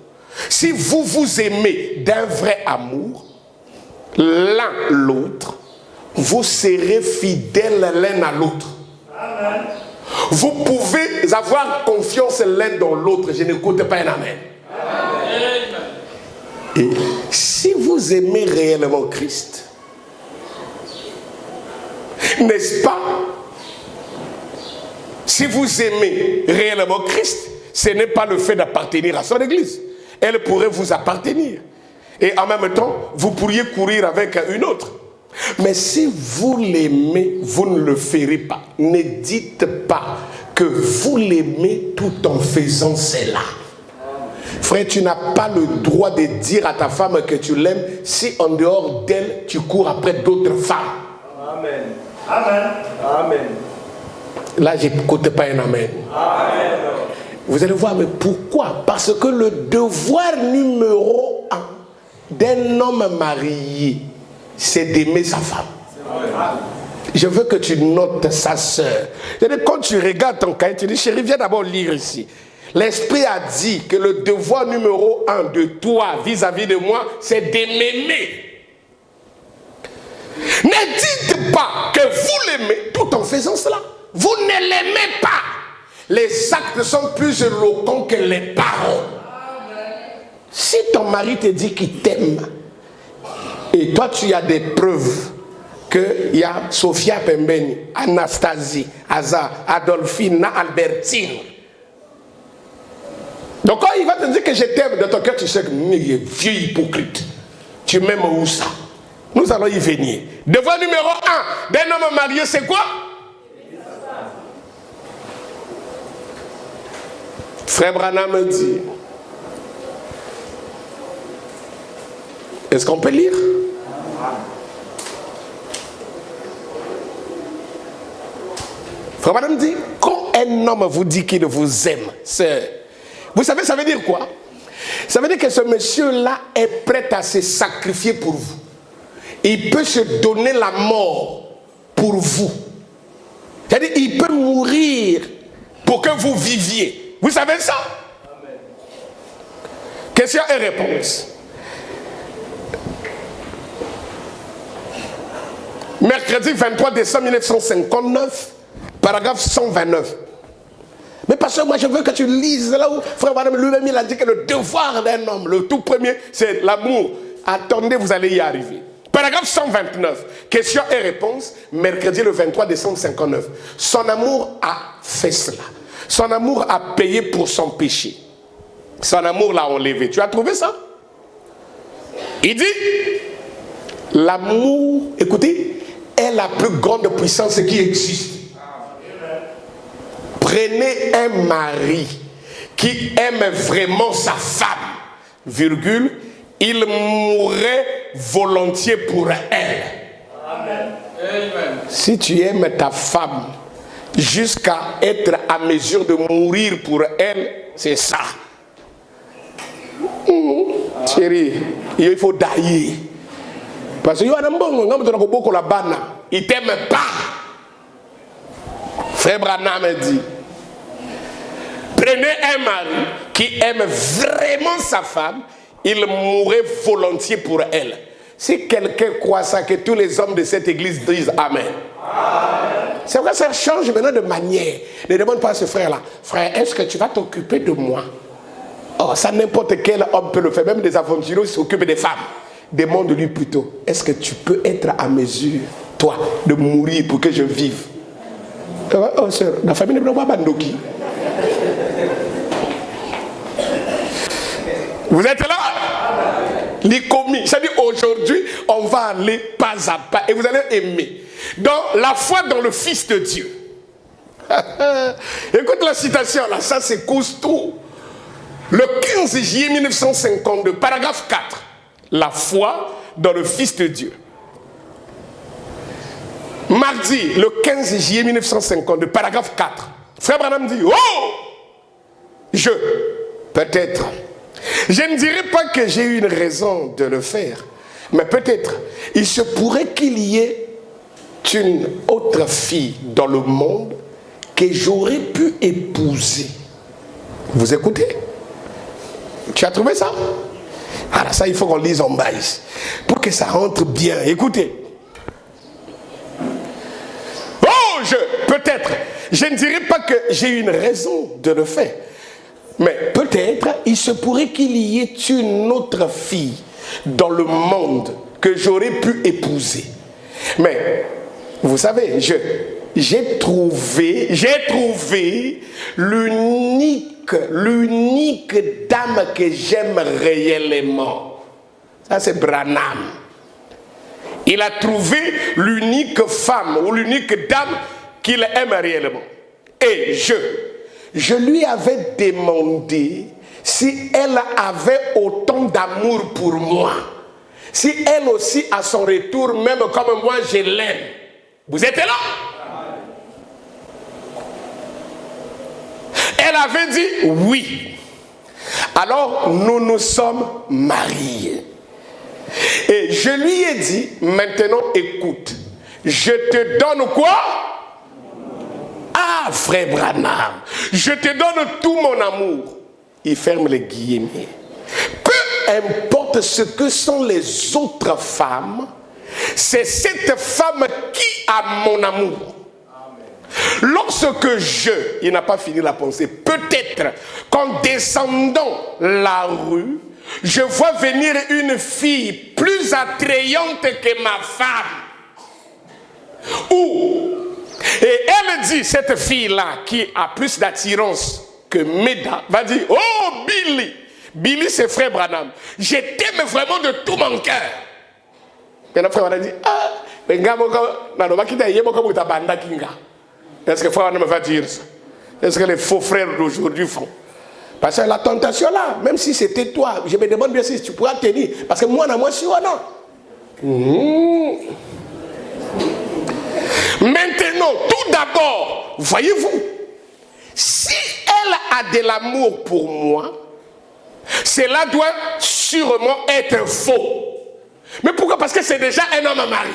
S1: si vous vous aimez d'un vrai amour, l'un l'autre, vous serez fidèles l'un à l'autre. Vous pouvez avoir confiance l'un dans l'autre. Je n'écoute pas un amen. Et si vous aimez réellement Christ, n'est-ce pas? Si vous aimez réellement Christ, ce n'est pas le fait d'appartenir à son église. Elle pourrait vous appartenir. Et en même temps, vous pourriez courir avec une autre. Mais si vous l'aimez, vous ne le ferez pas. Ne dites pas que vous l'aimez tout en faisant cela. Frère, tu n'as pas le droit de dire à ta femme que tu l'aimes si en dehors d'elle, tu cours après d'autres femmes. Amen.
S2: Amen. Amen.
S1: Là, j'écoute pas un amen.
S2: Amen.
S1: Vous allez voir, mais pourquoi? Parce que le devoir numéro 1 d'un homme marié, c'est d'aimer sa femme. Je veux que tu notes sa sœur. Quand tu regardes ton cahier, tu dis, chérie, viens d'abord lire ici. L'Esprit a dit que le devoir numéro 1 de toi vis-à-vis de moi, c'est de m'aimer. Ne dites pas que vous l'aimez tout en faisant cela. Vous ne l'aimez pas. Les actes sont plus éloquents que les paroles. Si ton mari te dit qu'il t'aime, et toi tu as des preuves qu'il y a Sophia Pembeni, Anastasie, Aza, Adolphine, Albertine. Donc quand il va te dire que je t'aime de ton cœur, tu sais que il est vieux hypocrite. Tu m'aimes où ça? Nous allons y venir. Devoir numéro 1 d'un homme marié, c'est quoi? Frère Branham me dit. Est-ce qu'on peut lire? Frère Branham dit, quand un homme vous dit qu'il vous aime, vous savez, ça veut dire quoi? Ça veut dire que ce monsieur-là est prêt à se sacrifier pour vous. Il peut se donner la mort pour vous. C'est-à-dire, il peut mourir pour que vous viviez. Vous savez ça? Amen. Question et réponse. Mercredi 23 décembre 1959, paragraphe 129. Mais parce que moi je veux que tu lises là où frère Madame lui-même il a dit que le devoir d'un homme, le tout premier, c'est l'amour. Attendez, vous allez y arriver. Paragraphe 129, question et réponse, mercredi le 23 décembre 59. Son amour a fait cela. Son amour a payé pour son péché. Son amour l'a enlevé. Tu as trouvé ça? Il dit, l'amour, écoutez, est la plus grande puissance qui existe. Prenez un mari qui aime vraiment sa femme, virgule, il mourrait volontiers pour elle. Amen. Si tu aimes ta femme jusqu'à être à mesure de mourir pour elle, c'est ça. Chérie, il faut dailler. Parce que il t'aime pas. Frère Branham dit, prenez un mari qui aime vraiment sa femme, il mourrait volontiers pour elle. Si quelqu'un croit ça, que tous les hommes de cette église disent Amen. C'est vrai, ça change maintenant de manière. Ne demande pas à ce frère-là, frère, est-ce que tu vas t'occuper de moi? Oh, ça n'importe quel homme peut le faire, même des aventuriers s'occupent des femmes. Demande-lui plutôt, est-ce que tu peux être à mesure, toi, de mourir pour que je vive? Oh, sœur, la famille ne peut pas bandoki. Vous êtes là? Les commis. C'est-à-dire aujourd'hui, on va aller pas à pas et vous allez aimer. Donc, la foi dans le Fils de Dieu. Écoute la citation là, ça c'est costaud. Le 15 juillet 1952, paragraphe 4. La foi dans le Fils de Dieu. Mardi, le 15 juillet 1952, paragraphe 4. Frère Branham dit, oh, peut-être, je ne dirais pas que j'ai eu une raison de le faire, mais peut-être, il se pourrait qu'il y ait une autre fille dans le monde que j'aurais pu épouser. Vous écoutez? Tu as trouvé ça? Alors ça, il faut qu'on lise en baisse pour que ça rentre bien. Écoutez. Peut-être, je ne dirais pas que j'ai une raison de le faire, mais peut-être il se pourrait qu'il y ait une autre fille dans le monde que j'aurais pu épouser. Mais vous savez, j'ai trouvé l'unique dame que j'aime réellement. Ça c'est Branham. Il a trouvé l'unique femme ou l'unique dame qu'il aime réellement. Et je lui avais demandé si elle avait autant d'amour pour moi. Si elle aussi, à son retour, même comme moi, je l'aime. Vous êtes là? Elle avait dit oui. Alors nous nous sommes mariés. Et je lui ai dit, maintenant écoute, je te donne quoi? Ah, frère Branham, je te donne tout mon amour. Il ferme les guillemets. Peu importe ce que sont les autres femmes, c'est cette femme qui a mon amour. Lorsque il n'a pas fini la pensée, peut-être qu'en descendant la rue, je vois venir une fille plus attrayante que ma femme. Et elle dit, cette fille-là qui a plus d'attirance que Meda, va dire, oh Billy, Billy c'est frère Branham, je t'aime vraiment de tout mon cœur. Et le frère Branham dit, ah, est-ce que frère Branham va dire ça? Est-ce que les faux frères d'aujourd'hui font? Parce que la tentation là, même si c'était toi, je me demande bien si tu pourras tenir. Parce que moi, je suis Maintenant, tout d'abord, voyez-vous, si elle a de l'amour pour moi, cela doit sûrement être faux. Mais pourquoi? Parce que c'est déjà un homme marié.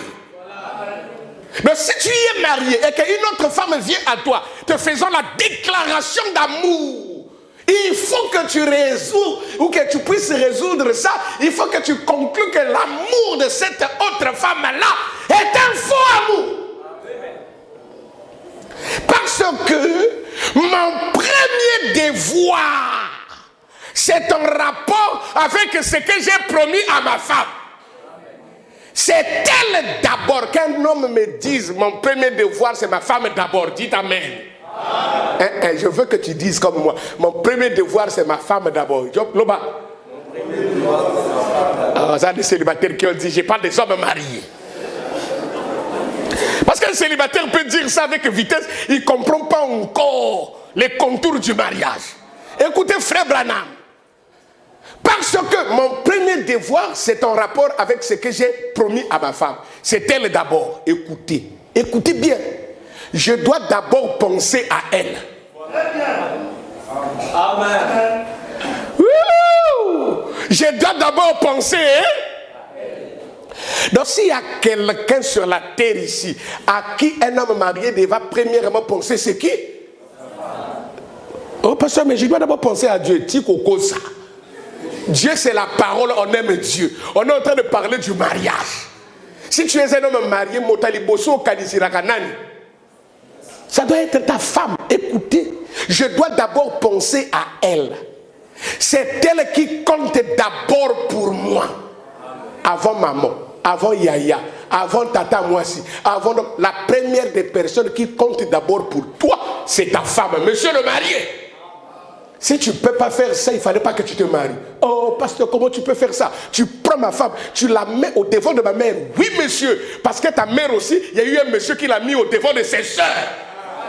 S1: Donc si tu y es marié et qu'une autre femme vient à toi, te faisant la déclaration d'amour, il faut que tu résous, ou que tu puisses résoudre ça, il faut que tu conclues que l'amour de cette autre femme-là est un faux amour. Parce que mon premier devoir, c'est en rapport avec ce que j'ai promis à ma femme. C'est elle d'abord. Qu'un homme me dise, mon premier devoir, c'est ma femme d'abord. Dites amen. Je veux que tu dises comme moi. Mon premier devoir, c'est ma femme d'abord. Loba. Ça, des célibataires qui ont dit, je parle des hommes mariés. Parce qu'un célibataire peut dire ça avec vitesse, il ne comprend pas encore les contours du mariage. Écoutez, frère Branham, parce que mon premier devoir, c'est en rapport avec ce que j'ai promis à ma femme. C'est elle d'abord. Écoutez, écoutez bien. Je dois d'abord penser à elle.
S2: Amen.
S1: Je dois d'abord penser. Donc s'il y a quelqu'un sur la terre ici à qui un homme marié devra premièrement penser, c'est qui? Oh pasteur, mais je dois d'abord penser à Dieu. Ça. Dieu c'est la parole, on aime Dieu. On est en train de parler du mariage. Si tu es un homme marié, ça doit être ta femme. Écoutez, je dois d'abord penser à elle. C'est elle qui compte d'abord pour moi. Avant maman, avant Yaya, avant Tata Moissi, avant la première des personnes qui compte d'abord pour toi, c'est ta femme. Monsieur le marié, si tu ne peux pas faire ça, il ne fallait pas que tu te maries. Oh, pasteur, comment tu peux faire ça? Tu prends ma femme, tu la mets au devant de ma mère. Oui, monsieur, parce que ta mère aussi, il y a eu un monsieur qui l'a mis au devant de ses soeurs.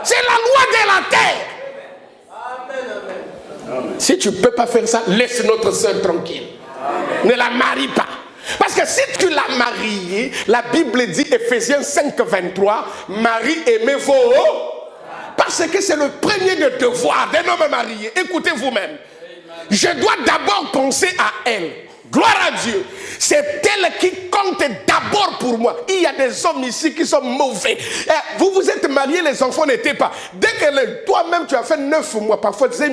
S1: C'est la loi de la terre. Amen. Si tu ne peux pas faire ça, laisse notre soeur tranquille. Amen. Ne la marie pas. Parce que si tu l'as mariée, la Bible dit, Ephésiens 5, 23, Marie, aimez vos... Parce que c'est le premier de devoir d'un homme marié. Écoutez vous-même. Je dois d'abord penser à elle. Gloire à Dieu. C'est elle qui compte d'abord pour moi. Il y a des hommes ici qui sont mauvais. Vous vous êtes mariés, les enfants n'étaient pas. Dès que toi-même tu as fait 9 mois, parfois tu sais,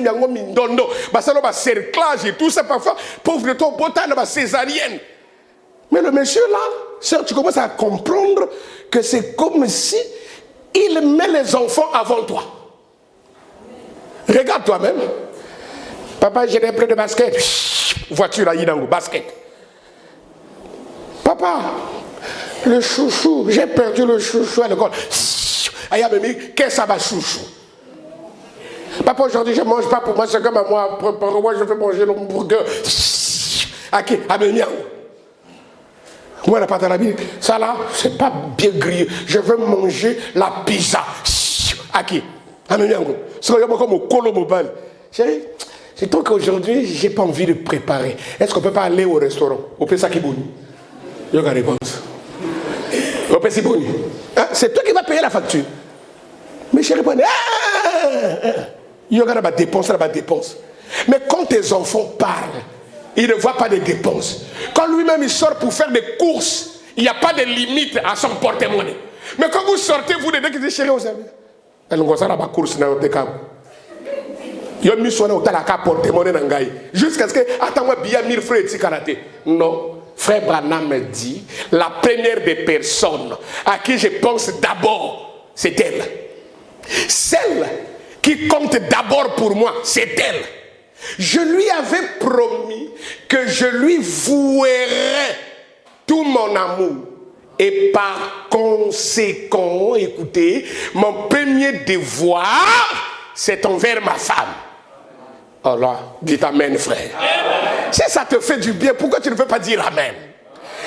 S1: cerclage et tout ça, parfois, pauvre de toi, césarienne. Mais le monsieur là, soeur, tu commences à comprendre que c'est comme si il met les enfants avant toi. Regarde toi-même. Papa, j'ai des plein de basket. Voiture là, Yidango, basket. Papa, le chouchou, j'ai perdu le chouchou à l'école. Aïe, mais qu'est-ce que ça va, chouchou? Papa, aujourd'hui, je ne mange pas pour moi, c'est comme à moi. Pour moi, je vais manger l'hamburger. Ok, amène-moi. Moi, la pâte à la vie, ça là, c'est pas bien grillé. Je veux manger la pizza. Ok, amène-moi. C'est comme au colo mobile. Chérie, c'est toi qu'aujourd'hui, je n'ai pas envie de préparer. Est-ce qu'on ne peut pas aller au restaurant? Au Pessakibouni. Il y a une réponse. Au Pessakibouni. Hein? c'est toi qui vas payer la facture. Mais chérie, il y aura des dépenses. Mais quand tes enfants parlent, ils ne voient pas de dépenses. Quand lui-même il sort pour faire des courses, il n'y a pas de limite à son porte-monnaie. Mais quand vous sortez, vous devez dire chérie, vous avez. Elle ne va pas course dans le cas. Il y a mis son nom à la porte-monnaie dans Gaï. Jusqu'à ce que, attends-moi, bien 1000 francs et karaté. Non. Frère Branham me dit, la première des personnes à qui je pense d'abord, c'est elle. Celle qui compte d'abord pour moi, c'est elle. Je lui avais promis que je lui vouerais tout mon amour. Et par conséquent, écoutez, mon premier devoir, c'est envers ma femme. Alors, dites amen, frère. Amen. Si ça te fait du bien, pourquoi tu ne veux pas dire amen?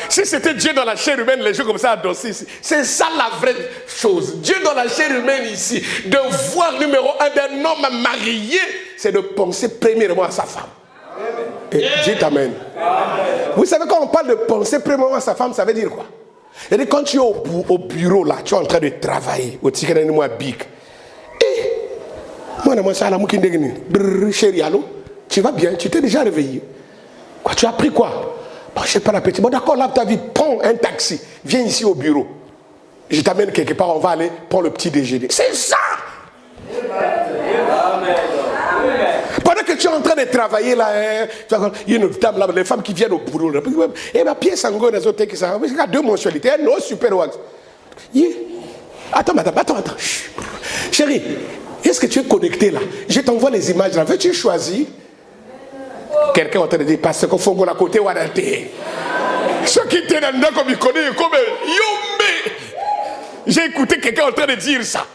S1: Si c'était Dieu dans la chair humaine, les gens comme ça adossés ici. C'est ça la vraie chose. Dieu dans la chair humaine ici, devoir numéro 1 d'un homme marié, c'est de penser premièrement à sa femme. Et dites amen. Amen. Vous savez, quand on parle de penser premièrement à sa femme, ça veut dire quoi? C'est-à-dire quand tu es au bureau là, tu es en train de travailler, au ticket de moi bic. Chérie, allô? Tu vas bien? Tu t'es déjà réveillé? Quoi, tu as pris quoi? Bon, je n'ai pas l'appétit. Bon, d'accord, là, tu as vu, prends un taxi. Viens ici au bureau. Je t'amène quelque part, on va aller prendre le petit déjeuner. C'est ça! Pendant que tu es en train de travailler là, il y a une dame là, les femmes qui viennent au boulot. Et ma pièce en gros, les autres qui sont. Il y a deux mensualités. Non, super wax. Attends, madame, attends. Chérie. Est-ce que tu es connecté là? Je t'envoie les images là. Veux-tu choisir? Quelqu'un est en train de dire parce qu'il faut qu'on a côté ou à l'intérieur. Ceux qui étaient dans le comme ils connaissent, comme Yombe. J'ai écouté quelqu'un en train de dire ça.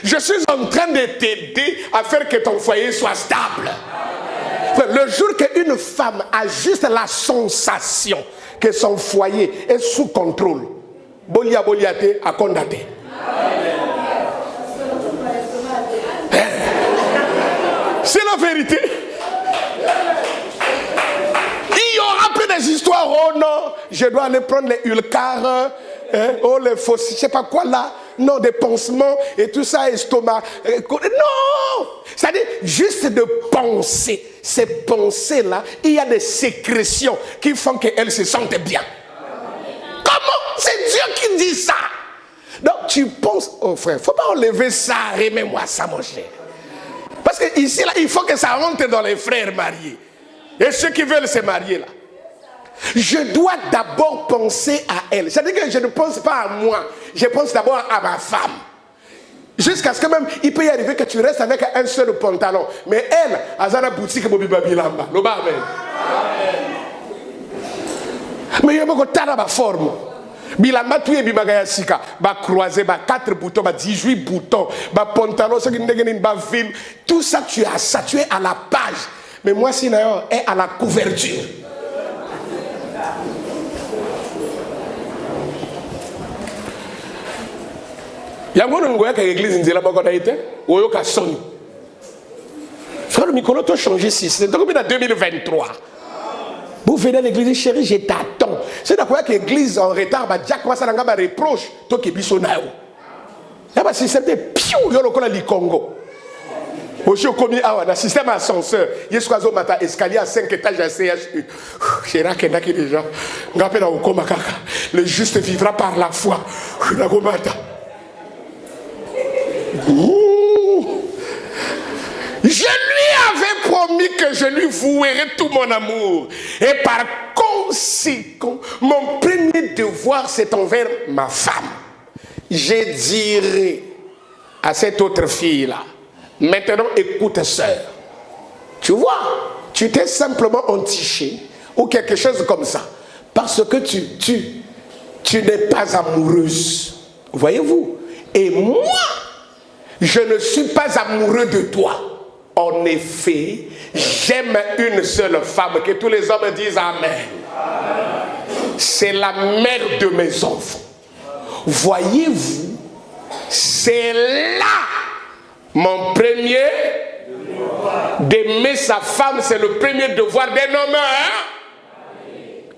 S1: Je suis en train de t'aider à faire que ton foyer soit stable. Le jour qu'une femme a juste la sensation que son foyer est sous contrôle, Bolia Boliate a condamné. C'est la vérité. Il y aura plus des histoires. Oh non, je dois aller prendre les ulcars, oh les fossiles, je sais pas quoi là. Non, des pansements et tout ça, estomac. Non! C'est-à-dire, juste de penser. Ces pensées-là, il y a des sécrétions qui font qu'elles se sentent bien. Comment? C'est Dieu qui dit ça. Donc, tu penses, oh frère, il ne faut pas enlever ça, remets-moi ça, mon cher. Parce que ici, là, il faut que ça rentre dans les frères mariés. Et ceux qui veulent se marier, là. Je dois d'abord penser à elle. C'est-à-dire que je ne pense pas à moi. Je pense d'abord à ma femme. Jusqu'à ce que même, il peut y arriver que tu restes avec un seul pantalon. Mais elle, elle a une boutique Bobi Babilamba. Mais il y a beaucoup de ma forme. Bilamba tu es bimagaya sika ba croisé ba 4 boutons ba 18 boutons ba pantalon ce qui ndengeni ba film tout ça tu as ça tu es à la page mais moi si nayo est à la couverture. Yango ngoya ka église nzela ba ko daite oyo ka soni. Frère Mikolo to changer si c'est donc en 2023. Vous venez à l'église, chérie, je t'attends. C'est d'accord que l'église en retard, Jack commence à me reproche. Toi qui es bisonao. Là, c'est c'était piou, il y a le Congo. Aussi, comme il y a un système ascenseur, il y a un matin escalier à 5 étages à CHU. Chérie, il y a des gens. Le juste vivra par la foi. Je lui avais promis que je lui vouerais tout mon amour. Et par conséquent, mon premier devoir, c'est envers ma femme. Je dirai à cette autre fille-là, maintenant écoute sœur. Tu vois, tu t'es simplement entiché ou quelque chose comme ça. Parce que tu n'es pas amoureuse. Voyez-vous? Et moi, je ne suis pas amoureux de toi. En effet, j'aime une seule femme, que tous les hommes disent Amen. C'est la mère de mes enfants. Voyez-vous, c'est là mon premier d'aimer sa femme, c'est le premier devoir d'un homme.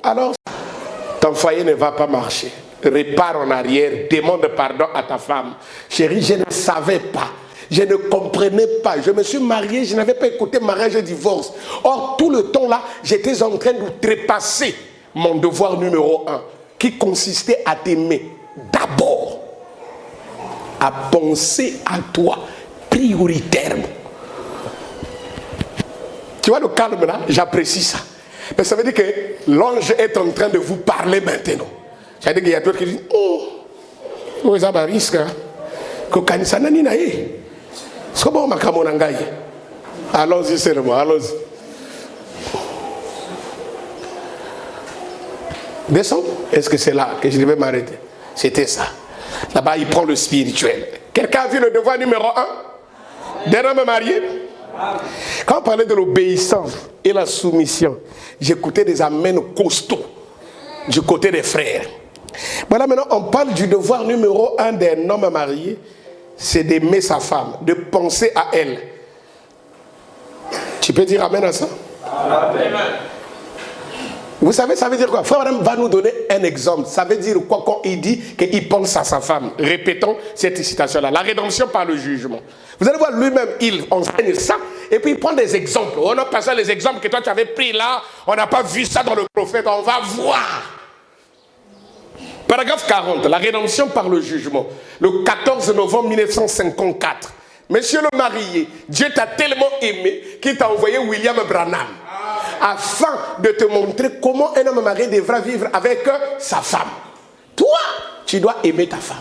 S1: Alors, ton foyer ne va pas marcher. repars en arrière, demande pardon à ta femme. Chérie, je ne savais pas. Je ne comprenais pas. Je me suis marié, je n'avais pas écouté mariage et divorce. Or, tout le temps là, j'étais en train de trépasser mon devoir numéro 1, qui consistait à t'aimer d'abord, à penser à toi prioritairement. Tu vois le calme là, j'apprécie ça. Mais ça veut dire que l'ange est en train de vous parler maintenant. Ça veut dire qu'il y a d'autres qui disent, oh, ça va risque. Allons-y seulement, allons-y. Descends. Est-ce que c'est là que je devais m'arrêter? C'était ça. Là-bas, il prend le spirituel. Quelqu'un a vu le devoir numéro 1 d'un homme marié? Quand on parlait de l'obéissance et la soumission, j'écoutais des amens costauds du côté des frères. Voilà, maintenant, on parle du devoir numéro 1 d'un homme marié, c'est d'aimer sa femme, de penser à elle. Tu peux dire amen à ça? Amen. Vous savez, ça veut dire quoi? Frère Adam va nous donner un exemple. Ça veut dire quoi quand il dit qu'il pense à sa femme? Répétons cette citation-là. La rédemption par le jugement. Vous allez voir, lui-même, il enseigne ça. Et puis il prend des exemples. On a passé les exemples que toi tu avais pris là. On n'a pas vu ça dans le prophète. On va voir. Paragraphe 40. La rédemption par le jugement. Le 14 novembre 1954. Monsieur le marié, Dieu t'a tellement aimé qu'il t'a envoyé William Branham, afin de te montrer comment un homme marié devra vivre avec sa femme. Toi, tu dois aimer ta femme.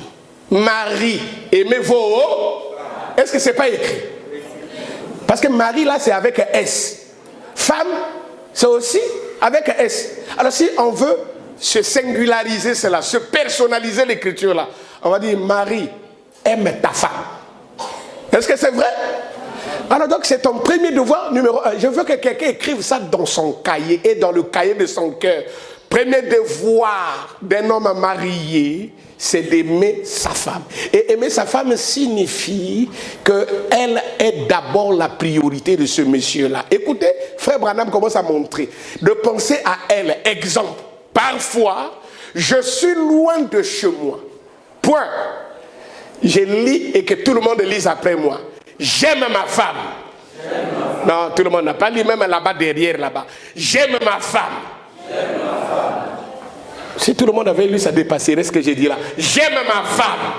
S1: Mari, aimez vos... Est-ce que ce n'est pas écrit? Parce que mari, là, c'est avec S. Femme, c'est aussi avec S. Alors, si on veut se singulariser cela, se personnaliser l'écriture, là, on va dire, mari, aime ta femme. Est-ce que c'est vrai? Alors donc c'est ton premier devoir numéro 1. Je veux que quelqu'un écrive ça dans son cahier et dans le cahier de son cœur. Premier devoir d'un homme marié, c'est d'aimer sa femme. Et aimer sa femme signifie qu'elle est d'abord la priorité de ce monsieur-là. Écoutez, frère Branham commence à montrer. De penser à elle. Exemple, parfois, je suis loin de chez moi. Point. Je lis et que tout le monde lise après moi. J'aime ma femme. Non, tout le monde n'a pas lu, même là-bas, derrière, là-bas. J'aime ma femme. Si tout le monde avait lu, ça dépasserait ce que j'ai dit là. J'aime ma femme.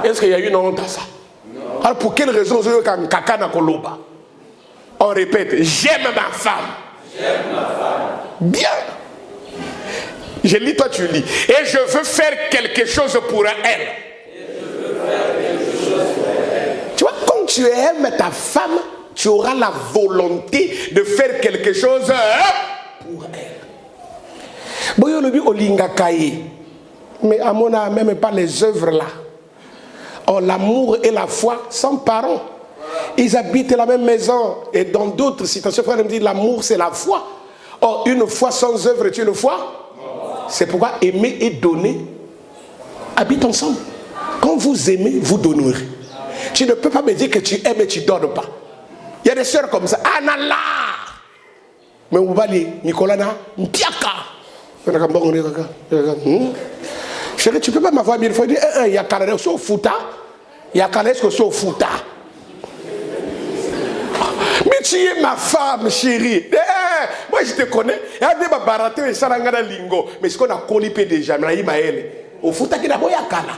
S1: Est-ce qu'il y a une honte à ça? Non. Alors pour quelle raison on répète, j'aime ma femme. Bien. Je lis, toi tu lis. Et je veux faire quelque chose pour elle. Tu vois, quand tu aimes ta femme, tu auras la volonté de faire quelque chose pour elle. Mais à mon âme, même pas les œuvres là. Or, l'amour et la foi sont parents. Ils habitent la même maison. Et dans d'autres citations, frère me dit l'amour c'est la foi. Or, une foi sans œuvre est une foi. C'est pourquoi aimer et donner habitent ensemble. Quand vous aimez, vous donnerez. Tu ne peux pas me dire que tu aimes et tu ne donnes pas. Il y a des sœurs comme ça. Anala. Mais vous allez, Nicolas, Ntiaka. Chérie, tu ne peux pas m'avoir 1000 fois. Il y a Kalades au Fouta. Il y a Kalades au Fouta. Mais tu es ma femme, chérie. Moi, je te connais. Il y a des baratés et Sarangana Lingo. Mais ce qu'on a collipé déjà, au Fouta, qui n'a pas eu Kala.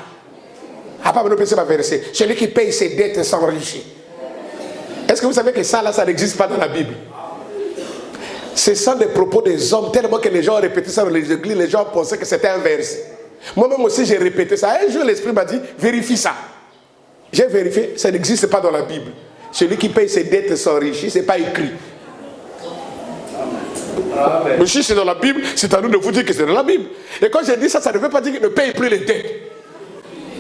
S1: Après, nous pensons verser. Celui qui paye ses dettes s'enrichit. Est-ce que vous savez que ça, là, ça n'existe pas dans la Bible? Ce sont des propos des hommes, tellement que les gens ont répété ça dans les églises, les gens pensaient que c'était un verset. Moi-même aussi, j'ai répété ça. Un jour, l'Esprit m'a dit, vérifie ça. J'ai vérifié, ça n'existe pas dans la Bible. Celui qui paye ses dettes s'enrichit, ce n'est pas écrit. Amen. Mais si c'est dans la Bible, c'est à nous de vous dire que c'est dans la Bible. Et quand j'ai dit ça, ça ne veut pas dire qu'il ne paye plus les dettes.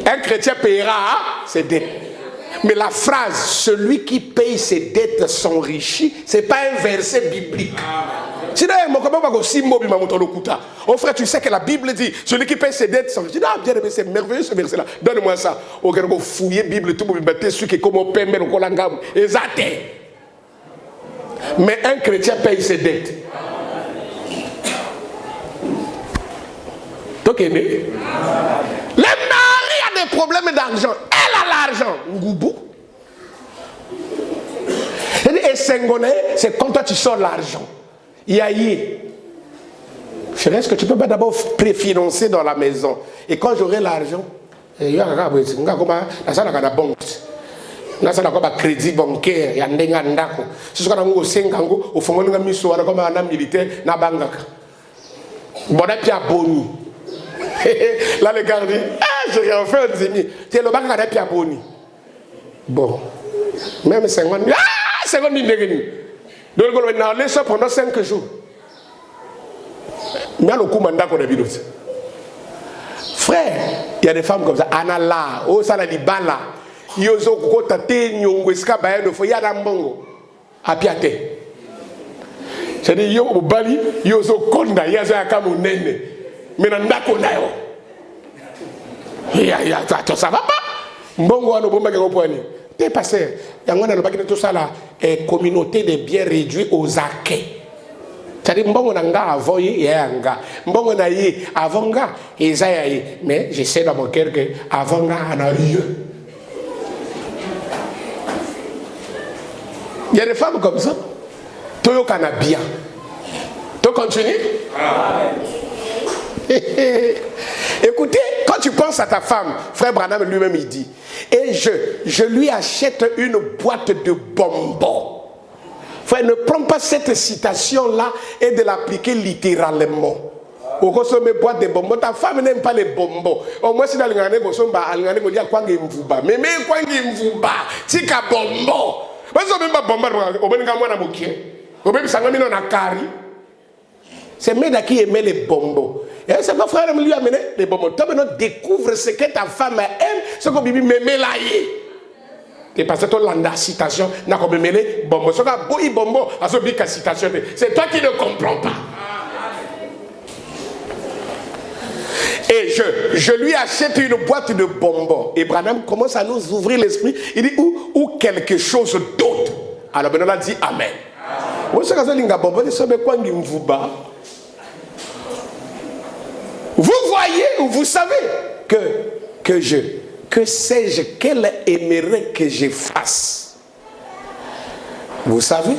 S1: Un chrétien payera ses dettes. Mais la phrase, celui qui paye ses dettes s'enrichit, ce n'est pas un verset biblique. Oh frère, tu sais que la Bible dit, celui qui paye ses dettes s'enrichit. Ah, bien aimé, c'est merveilleux ce verset-là. Donne-moi ça. Au Grégo, fouiller Bible, tout le monde, celui qui est comme au père, mais au Kolangam. Exact. Mais un chrétien paye ses dettes. Donc, le mari a des problèmes d'argent. Elle a l'argent. Ngoubou. Et c'est quand toi tu sors l'argent. Yahi. Chérie, est-ce que tu peux pas d'abord préfinancer dans la maison? Et quand j'aurai l'argent, il y a un crédit bancaire, il y a un ndako. Si je suis au Sengango, au fond de la mission, comme un militaire, na bangaka. Bon, et puis à Boni. Là, les gars disent, ah, j'ai rien fait, Zéni. Tu es le bac à Pia Boni. Bon. Même 50 000. Ah, 50 000 négani. Donc, on a laissé pendant 5 jours. Mais le coup, mandat qu'on a vu d'autres. Frère, il y a des femmes comme ça. Anala, oh, ça, la libala. Yozo, kota, te, nyongo, eska, bayan, fo, yada, mbongo. Apiate. C'est-à-dire, yo, au Bali, yozo, konda, yazo, yakamu, nene. Mais dans ndako na yo. Ça va pas? Mbongo, ano, bomba, keko, poani. T'es passé. Yangwana, le baguette, tout ça, là, communauté de biens réduits aux acquets. C'est-à-dire, mbongo nanga avant y yanga. Mbongo na y avant nga, ezaya y. Mais je sais dans mon cœur que avant nga, on a lieu. Il y a des femmes comme ça. Toyo kana bien. Tu continues? Écoutez, quand tu penses à ta femme, frère Branham lui-même il dit, et je lui achète une boîte de bonbons. Frère, ne prends pas cette citation-là et de l'appliquer littéralement. Au consomme boîte de bonbons, ta femme n'aime pas les bonbons. Au moins si dans le gagné, on dit quoi qu'il m'vouba. Mais quoi qu'il m'vouba, c'est qu'un bonbon. C'est Méda qui aimait les bonbons. Et c'est pas frère lui amener les bonbons. Toi maintenant découvre ce que ta femme aime, ce que bibi m'aimait là. Et parce que toi la citation n'a comme mêlé bonbons. Ce que boy bonbons à ce bica citation. C'est toi qui ne comprends pas. Et je lui achète une boîte de bonbons. Et Branham commence à nous ouvrir l'esprit. Il dit ou quelque chose d'autre. Alors Benoît dit Amen. Vous voyez ou vous savez que sais-je qu'elle aimerait que je fasse? Vous savez?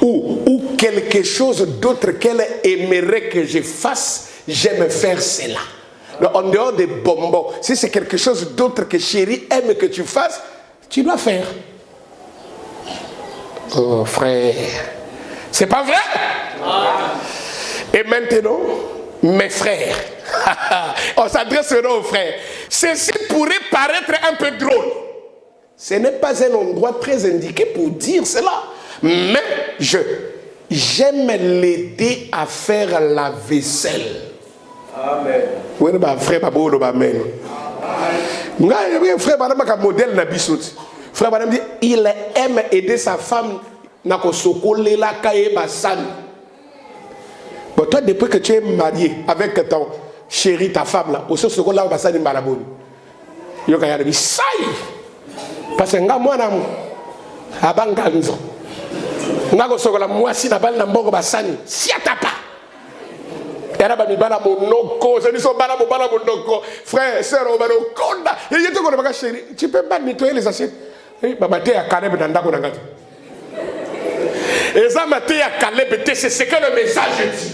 S1: Ou quelque chose d'autre qu'elle aimerait que je fasse, j'aime faire cela. Donc, en dehors des bonbons, si c'est quelque chose d'autre que chérie aime que tu fasses, tu dois faire. Oh frère, c'est pas vrai? Et maintenant, mes frères, on s'adresse aux frères. Ceci pourrait paraître un peu drôle. Ce n'est pas un endroit très indiqué pour dire cela. Mais j'aime l'aider à faire la vaisselle. Amen. Oui, frère, amen. Frère, modèle frère Madame dit, il aime aider sa femme. Bon, toi, depuis que tu es marié avec ton chéri, ta femme, là, au sein de ce là, on va s'en maraboni. Il y a des ça. Parce que moi, moi, si la balle n'a pas de sani, si à ta pas. Frère, sœur, tu peux pas nettoyer les assiettes. Et ça m'a été à Caleb, c'est ce que le message dit.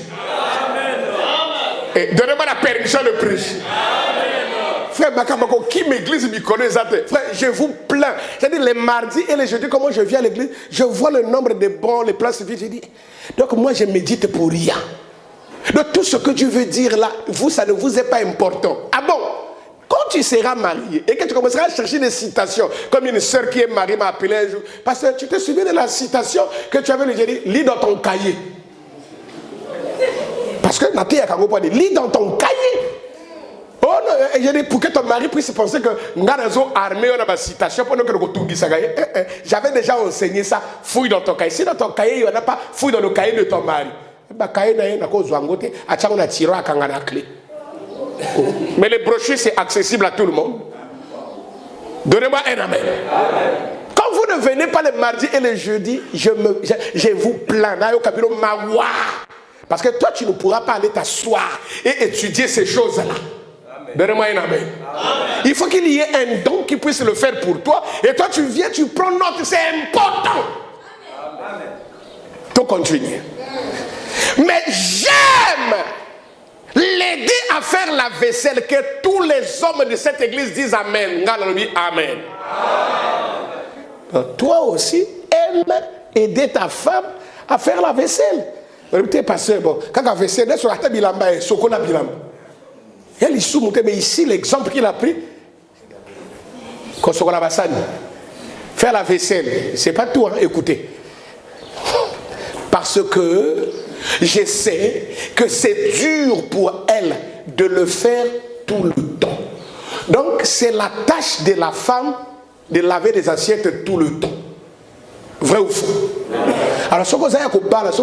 S1: Et donnez-moi la permission de prêcher. Frère Makamako, qui m'église me connaît ça? Frère, je vous plains. C'est-à-dire les mardis et les jeudis, comment je viens à l'église, je vois le nombre de bons, les places vides. Je dis, donc moi je médite pour rien. Donc tout ce que tu veux dire là, vous, ça ne vous est pas important. Ah bon? Quand tu seras marié et que tu commenceras à chercher des citations, comme une soeur qui est mariée m'a appelé un jour, parce que tu te souviens de la citation que tu avais dit, lis dans ton cahier. Parce que Naté a dit, lis dans ton cahier. Oh non, j'ai dit, pour que ton mari puisse penser que nous avons armé une citation pour que nous j'avais déjà enseigné ça, fouille dans ton cahier. Si dans ton cahier, il n'y en a pas, fouille dans le cahier de ton mari. Mais les brochures, c'est accessible à tout le monde. Donnez-moi un amen. Quand vous ne venez pas les mardis et les jeudis, je vous plains. Parce que toi, tu ne pourras pas aller t'asseoir et étudier ces choses-là. Donnez-moi un amen. Il faut qu'il y ait un don qui puisse le faire pour toi. Et toi, tu viens, tu prends note, c'est important. Amen. Tout continue. Mais j'aime l'aider à faire la vaisselle, que tous les hommes de cette église disent Amen. Amen. Donc, toi aussi, aime aider ta femme à faire la vaisselle. Pasteur, bon, quand la vaisselle est sur la table, il a ce qu'on a bilan. Elle est sous-montée, mais ici, l'exemple qu'il a pris, faire la vaisselle, c'est pas tout, hein, écoutez. Parce que je sais que c'est dur pour elle de le faire tout le temps. Donc, c'est la tâche de la femme de laver des assiettes tout le temps. Vrai ou faux? Alors, ce que vous avez parlé, tu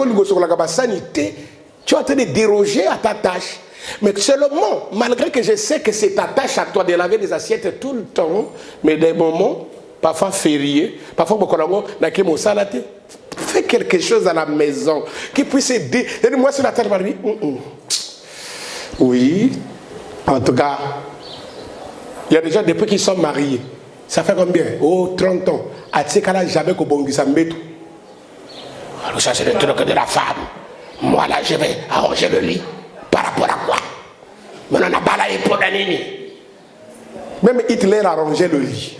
S1: es en train de déroger à ta tâche. Mais seulement, malgré que je sais que c'est ta tâche à toi de laver des assiettes tout le temps, mais des moments, parfois fériés, parfois, fais quelque chose à la maison qui puisse aider. Moi, sur la tête, oui, en tout cas, il y a des gens depuis qu'ils sont mariés. Ça fait combien? Oh, 30 ans. À ce cas-là, jamais qu'au bon ça me tout. Alors, ça, c'est le truc de la femme. Moi, là, je vais arranger le lit. Par rapport à quoi? Maintenant, on a balayé pour la nini. Même Hitler a rangé le lit.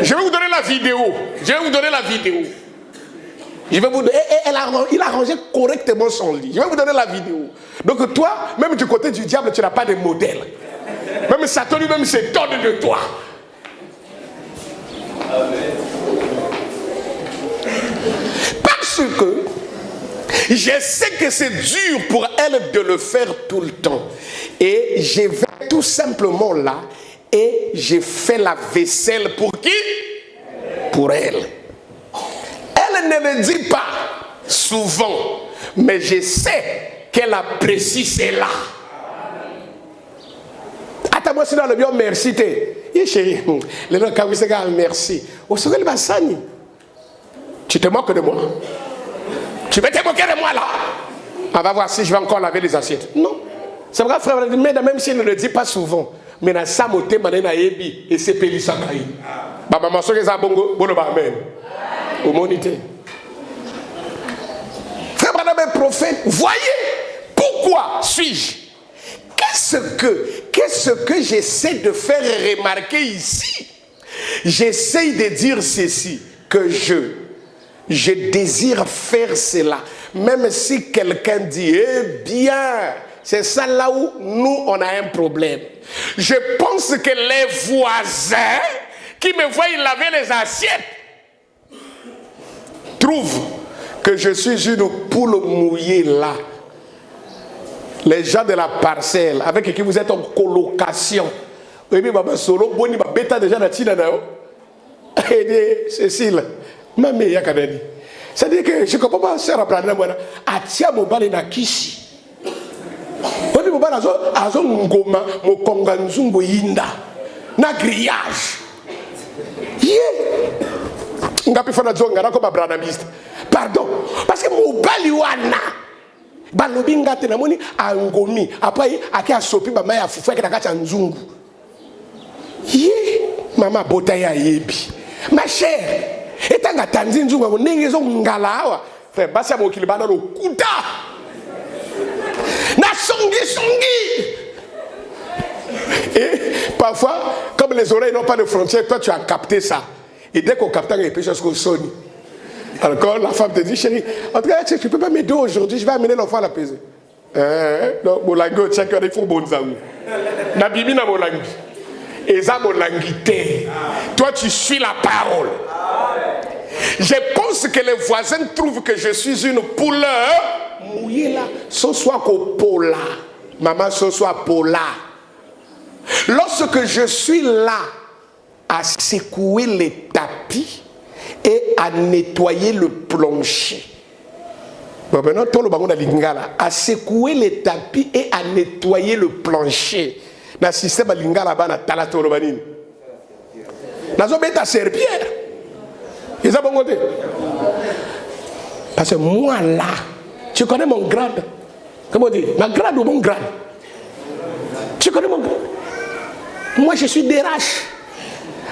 S1: Je vais vous donner la vidéo. Je vais vous donner la vidéo. Je vais vous donner, il a rangé correctement son lit. Je vais vous donner la vidéo. Donc toi, même du côté du diable, tu n'as pas de modèle. Même Satan lui-même s'étonne de toi. Amen. Parce que je sais que c'est dur pour elle de le faire tout le temps. Et je vais tout simplement là et je fais la vaisselle pour qui? Pour elle. Elle ne me dit pas souvent, mais je sais qu'elle apprécie cela. Attends-moi, c'est dans le bien, merci. Chérie, merci. Tu te moques de moi? Tu veux te moquer de moi là? On va voir si je vais encore laver les assiettes. Non. C'est vrai, frère, mais même si elle ne le dit pas souvent, mais dans sa moté, et c'est Pélisakaï. Maman, ce que ça bongo, bon, amen. Au monité. Frère, madame, prophète, voyez pourquoi suis-je? Qu'est-ce que j'essaie de faire remarquer ici? J'essaie de dire ceci, que je désire faire cela, même si quelqu'un dit, eh bien, c'est ça là où nous, on a un problème. Je pense que les voisins qui me voient laver les assiettes trouvent que je suis une poule mouillée là. Les gens de la parcelle avec qui vous êtes en colocation. Et puis, solo, boni, bêta déjà na tina nao. Et Cécile, ma meilleure canadi. C'est-à-dire que je ne comprends pas, sœur Abraham, à tia mobile na kishi. Et puis, mobile azo ngoma, mo konganzungo yinda. Na grillage. Yeah. Ngapi fana zonga, na comme Abrahamiste. Pardon. Parce que mobile wana. Balobinga te namoni angomi après akia sopi ba maya fufu akita kacha nzungu. Ye mama bota ya yebi. Ma chère, etanga tanzi nzungu ndenge zo ngala awa. Frère basi ya mokili bana lo kuta. Na songi. Et parfois comme les oreilles n'ont pas de frontières, toi tu as capté ça. Et dès qu'on capte quelque chose qu'on sonne. Alors la femme te dit, chérie, en tout cas, tu ne peux pas m'aider aujourd'hui, je vais amener l'enfant à la paix. Non, Molango, chacun il faut bon zangu. Nabibi na Molangi. Et ça Molangité. Toi, tu suis la parole. Je pense que les voisins trouvent que je suis une poule mouillée là. Ce soit qu'au pola. Maman, ce soit pola. Lorsque je suis là à secouer les tapis, et à nettoyer le plancher. Bon, maintenant, tout le monde a lingala à secouer les tapis et à nettoyer le plancher. Dans le système lingala bana talato le banine. Dans un bête à serpillère. Ils ont bon côté. Parce que moi là, tu connais mon grade. Comment on dit? Ma grade ou mon grade? Tu connais mon grade? Moi, je suis DRH.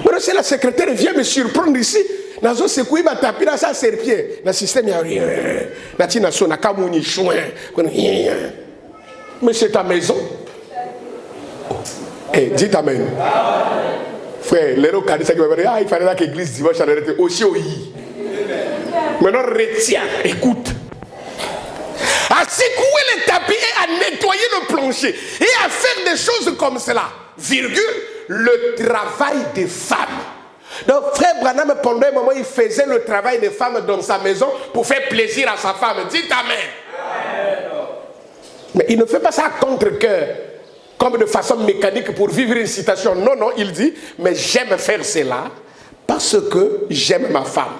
S1: Mais c'est la secrétaire vient me surprendre ici. Dans un secoué, il m'a tapé dans sa serpier. Dans le système, il n'y a rien. Mais c'est ta maison. Eh, dites Amen. Frère, les locaux disent il fallait que l'église dimanche arrête aussi au yi. Maintenant, retiens, écoute. À secouer les tapis et à nettoyer le plancher et à faire des choses comme cela, virgule, le travail des femmes. Donc frère Branham, pendant un moment, il faisait le travail des femmes dans sa maison pour faire plaisir à sa femme. Dites Amen. Amen. Mais il ne fait pas ça à contre-cœur, comme de façon mécanique pour vivre une citation. Non, non, il dit, mais j'aime faire cela parce que j'aime ma femme.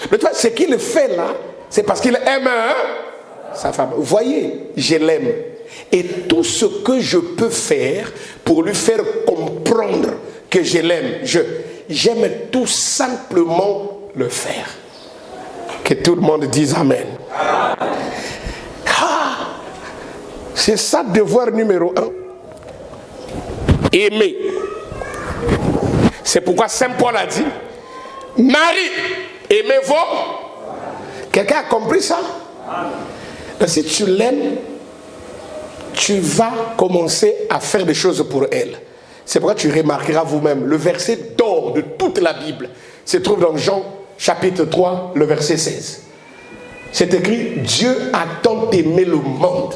S1: De toute façon, ce qu'il fait là, c'est parce qu'il aime sa femme. Vous voyez, je l'aime. Et tout ce que je peux faire pour lui faire comprendre que je l'aime, j'aime tout simplement le faire. Que tout le monde dise Amen. Ah, c'est ça le devoir numéro 1. Aimer. C'est pourquoi Saint Paul a dit, Marie, aimez-vous. Quelqu'un a compris ça? Donc, si tu l'aimes, tu vas commencer à faire des choses pour elle. C'est pourquoi tu remarqueras vous-même, le verset d'or de toute la Bible se trouve dans Jean chapitre 3, le verset 16. C'est écrit, Dieu a tant aimé le monde.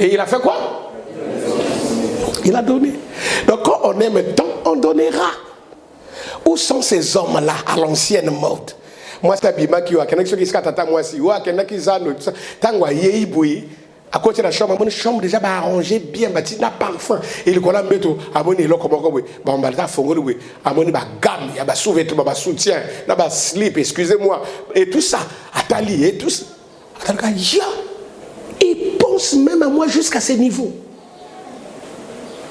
S1: Et il a fait quoi? Il a donné. Donc quand on aime tant, on donnera. Où sont ces hommes-là à l'ancienne mode? Moi, c'est Abima qui a quelqu'un qui s'attend moi aussi. Ou quelqu'un qui a tant à côté de la chambre, mon chambre déjà arrangée bien, bâtie n'a parfum. Et le collant met à mon élo comme on bon bah fongo oui, à mon gamme, il y a bas sous-vêtements, bas soutien, là bas slip, excusez-moi, et tout ça, Atali et tout ça. Il pense même à moi jusqu'à ce niveau.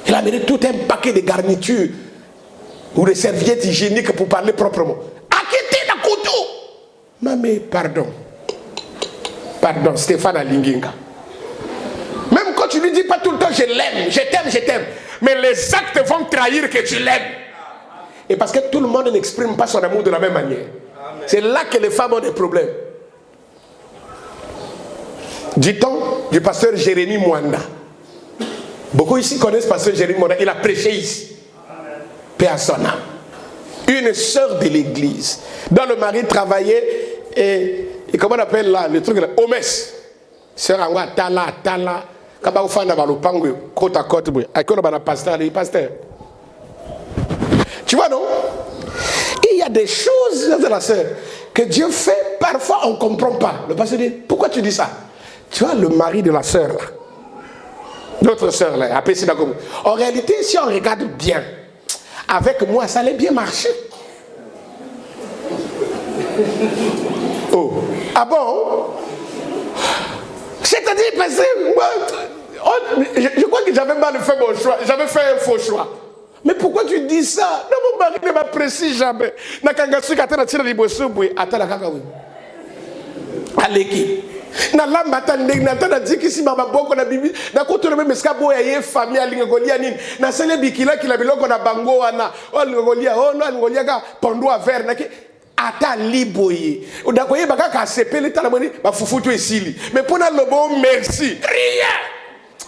S1: Il a mis tout un paquet de garnitures ou de serviettes hygiéniques pour parler proprement. Akete na couteau. Mais pardon, Stéphane Alinginga. Même quand tu lui dis pas tout le temps je l'aime, je t'aime, mais les actes vont trahir que tu l'aimes. Et parce que tout le monde n'exprime pas son amour de la même manière. C'est là que les femmes ont des problèmes. Dit-on du pasteur Jérémie Mwanda. Beaucoup ici connaissent pasteur Jérémie Mwanda. Il a prêché ici. Paix à son âme. Une sœur de l'église, dont le mari travaillait et comment on appelle là le truc là, Omes. Sœur Angwa Tala. Kaba ufanda balupangu côte à côte boy. Akolo bana pasteur. Tu vois non? Il y a des choses de la sœur que Dieu fait, parfois on ne comprend pas. Le pasteur dit, pourquoi tu dis ça? Tu vois le mari de la sœur là, notre sœur là, appelée Sidagogo. En réalité, si on regarde bien, avec moi, ça allait bien marcher. Oh, ah bon? C'est-à-dire, parce que moi, je crois que j'avais mal fait mon choix, j'avais fait un faux choix. Mais pourquoi tu dis ça? Non, mon mari ne m'apprécie jamais. Aleki. Na lamba tandeng na tanda diki si mama boko na bibi na koto me meska boya ye famille alingolia nini na sele bikila kila biloko na bango wana alingolia no alingolia ka pondo a verre na ki ata liboye udakoye baka ka sepele tala moni ba fufutu esili mais pour le bon merci rien.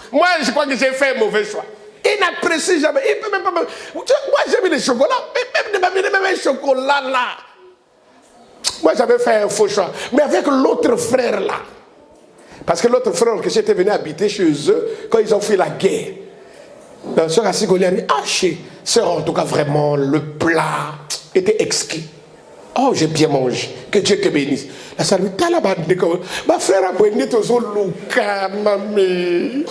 S1: Moi je crois que j'ai fait un mauvais choix. Il n'apprécie jamais. Il peut même pas. Moi j'aime les chocolats. Même les chocolats là. Moi j'avais fait un faux choix. Mais avec l'autre frère là. Parce que l'autre frère que j'étais venu habiter chez eux quand ils ont fait la guerre. La soeur Assigoli a dit, ah sœur, en tout cas vraiment le plat était exquis. Oh j'ai bien mangé. Que Dieu te bénisse. La soeur lui dit, ma frère a béni tous au Luca, mamie.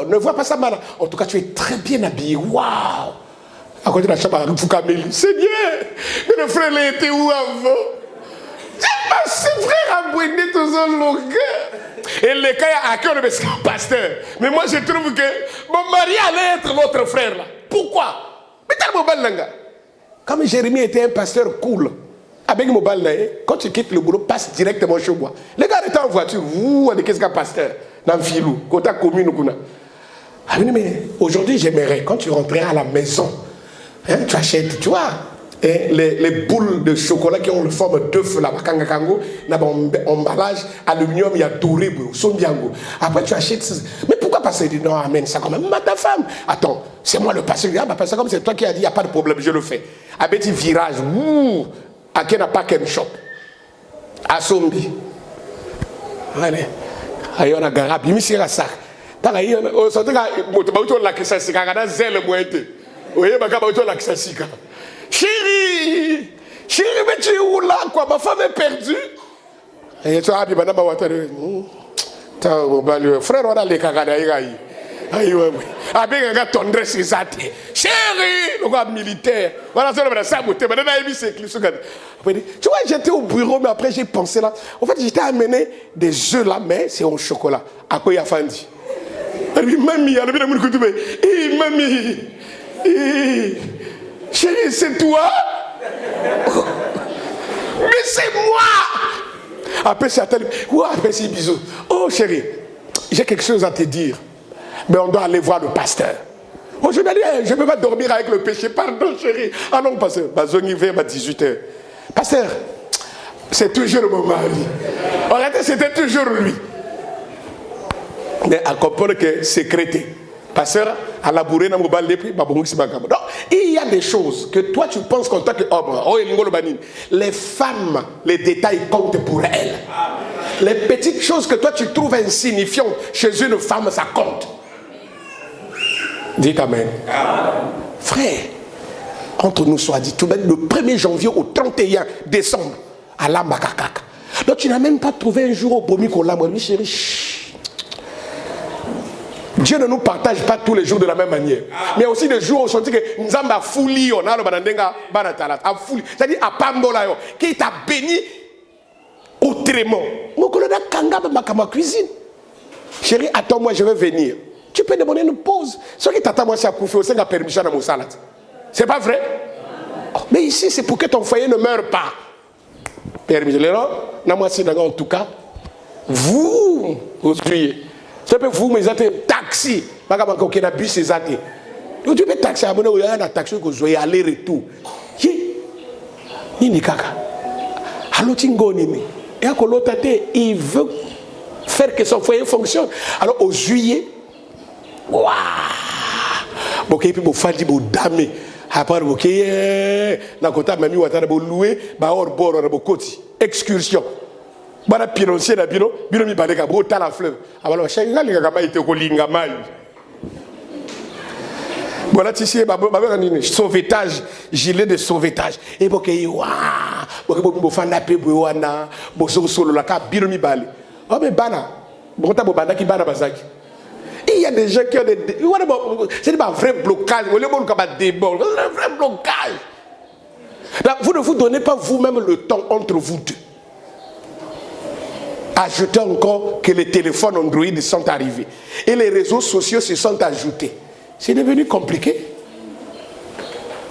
S1: Ne vois pas ça mal. En tout cas, tu es très bien habillé. Waouh! À côté de la chambre, Seigneur, mais le frère était où avant? C'est frère a brûlé tous un longueur. Et le cas a cœur de mes pasteur. Mais moi, je trouve que mon mari allait être notre frère là. Pourquoi? Mais t'as le bon langa. Comme Jérémie était un pasteur cool. avec mobile, quand tu quittes le boulot, passe directement chez moi. Les gars étaient en voiture, vous, qu'est-ce qu'il y a, pasteur, dans le filou, quand tu as commune ou quoi. Ah, mais aujourd'hui, j'aimerais, quand tu rentreras à la maison, hein, tu achètes, tu vois, les boules de chocolat qui ont le forme d'œuf là, kangakango, emballage, aluminium, il y a doré, sombiango. Après, tu achètes. Mais pourquoi passer? Il dit non, amène ça quand même. Mais ta femme, attends, c'est moi le pasteur. Ah, bah, pasteur, comme c'est toi qui as dit, il n'y a pas de problème, je le fais. À petit virage, à Kena Park and Shop, à Sombi. Allez, aïe, on a garab, il me sert à ça. T'as aïe, on s'entend que la question, c'est qu'on a zèle moitié. Oui, mais quand on a la question, chérie, mais tu es où là, quoi? Ma femme est perdue. Et tu as dit, madame, frère, on a les cagades. Aïe, oui. Avec un gars tendresse, c'est ça. Chérie, le gars militaire. Voilà, ça m'a maintenant, tu vois, j'étais au bureau, mais après, j'ai pensé là. En fait, j'étais amené des œufs là, mais c'est au chocolat. À quoi il a fandi? Mamie, mamie. Chérie, c'est toi? Mais c'est moi! Après, c'est à tel... Ouais, après, c'est bisous. Oh, chérie, j'ai quelque chose à te dire. Mais on doit aller voir le pasteur. Oh, je me dis, je ne peux pas dormir avec le péché. Pardon, chérie. Ah non, pasteur. Bazoni vers 18h. Pasteur, c'est toujours mon mari. Regardez, c'était toujours lui. Mais à comprendre que c'est crété. Pasteur, à la bourrée, il y a des choses que toi tu penses qu'en tant qu'homme, les femmes, les détails comptent pour elles. Les petites choses que toi tu trouves insignifiantes chez une femme, ça compte. Dites amen. Frère, entre nous soit dit, tout de même, le 1er janvier au 31 décembre, à Lambakakak. Donc tu n'as même pas trouvé un jour au Bomi qu'on l'a dit, chérie. Dieu ne nous partage pas tous les jours de la même manière. Mais aussi des jours où on se dit que Nzamba fouli, on a le banandenga, banatalat, a fouli. C'est-à-dire à Pambola, qui t'a béni autrement. Mon collègue Kanga, ma cuisine. Chérie, attends-moi, je vais venir. Tu peux demander une pause. Ce qui t'attend, moi, c'est à couper, c'est la permission dans mon salade. C'est pas vrai? Mais ici, c'est pour que ton foyer ne meure pas. Permission. En tout cas, vous suivez. Vous, mais taxi, tu peux bus, tu peux taxi à mon un taxi que vous aller-retour. Il veut faire que son foyer fonctionne. Alors au juillet, waouh! Bon, il faut faire des dames. Après, excursion. Bana pirancier na bino mi baleka bo ta la fleuve abalo shenga linga kama ite ko linga mai voilà tisi ba nini sauvetage, gilet de sauvetage et boké wa boké bo fanda pe bo wana bo solo la ka bino mi bale oh mais bana bon ta bo banda ki bana bazaki. Il y a des gens qui ont des c'est pas un vrai blocage, on le monde comme des bords, un vrai blocage. Là, vous ne vous donnez pas vous-même le temps entre vous deux. Ajoutez encore que les téléphones Android sont arrivés et les réseaux sociaux se sont ajoutés. C'est devenu compliqué.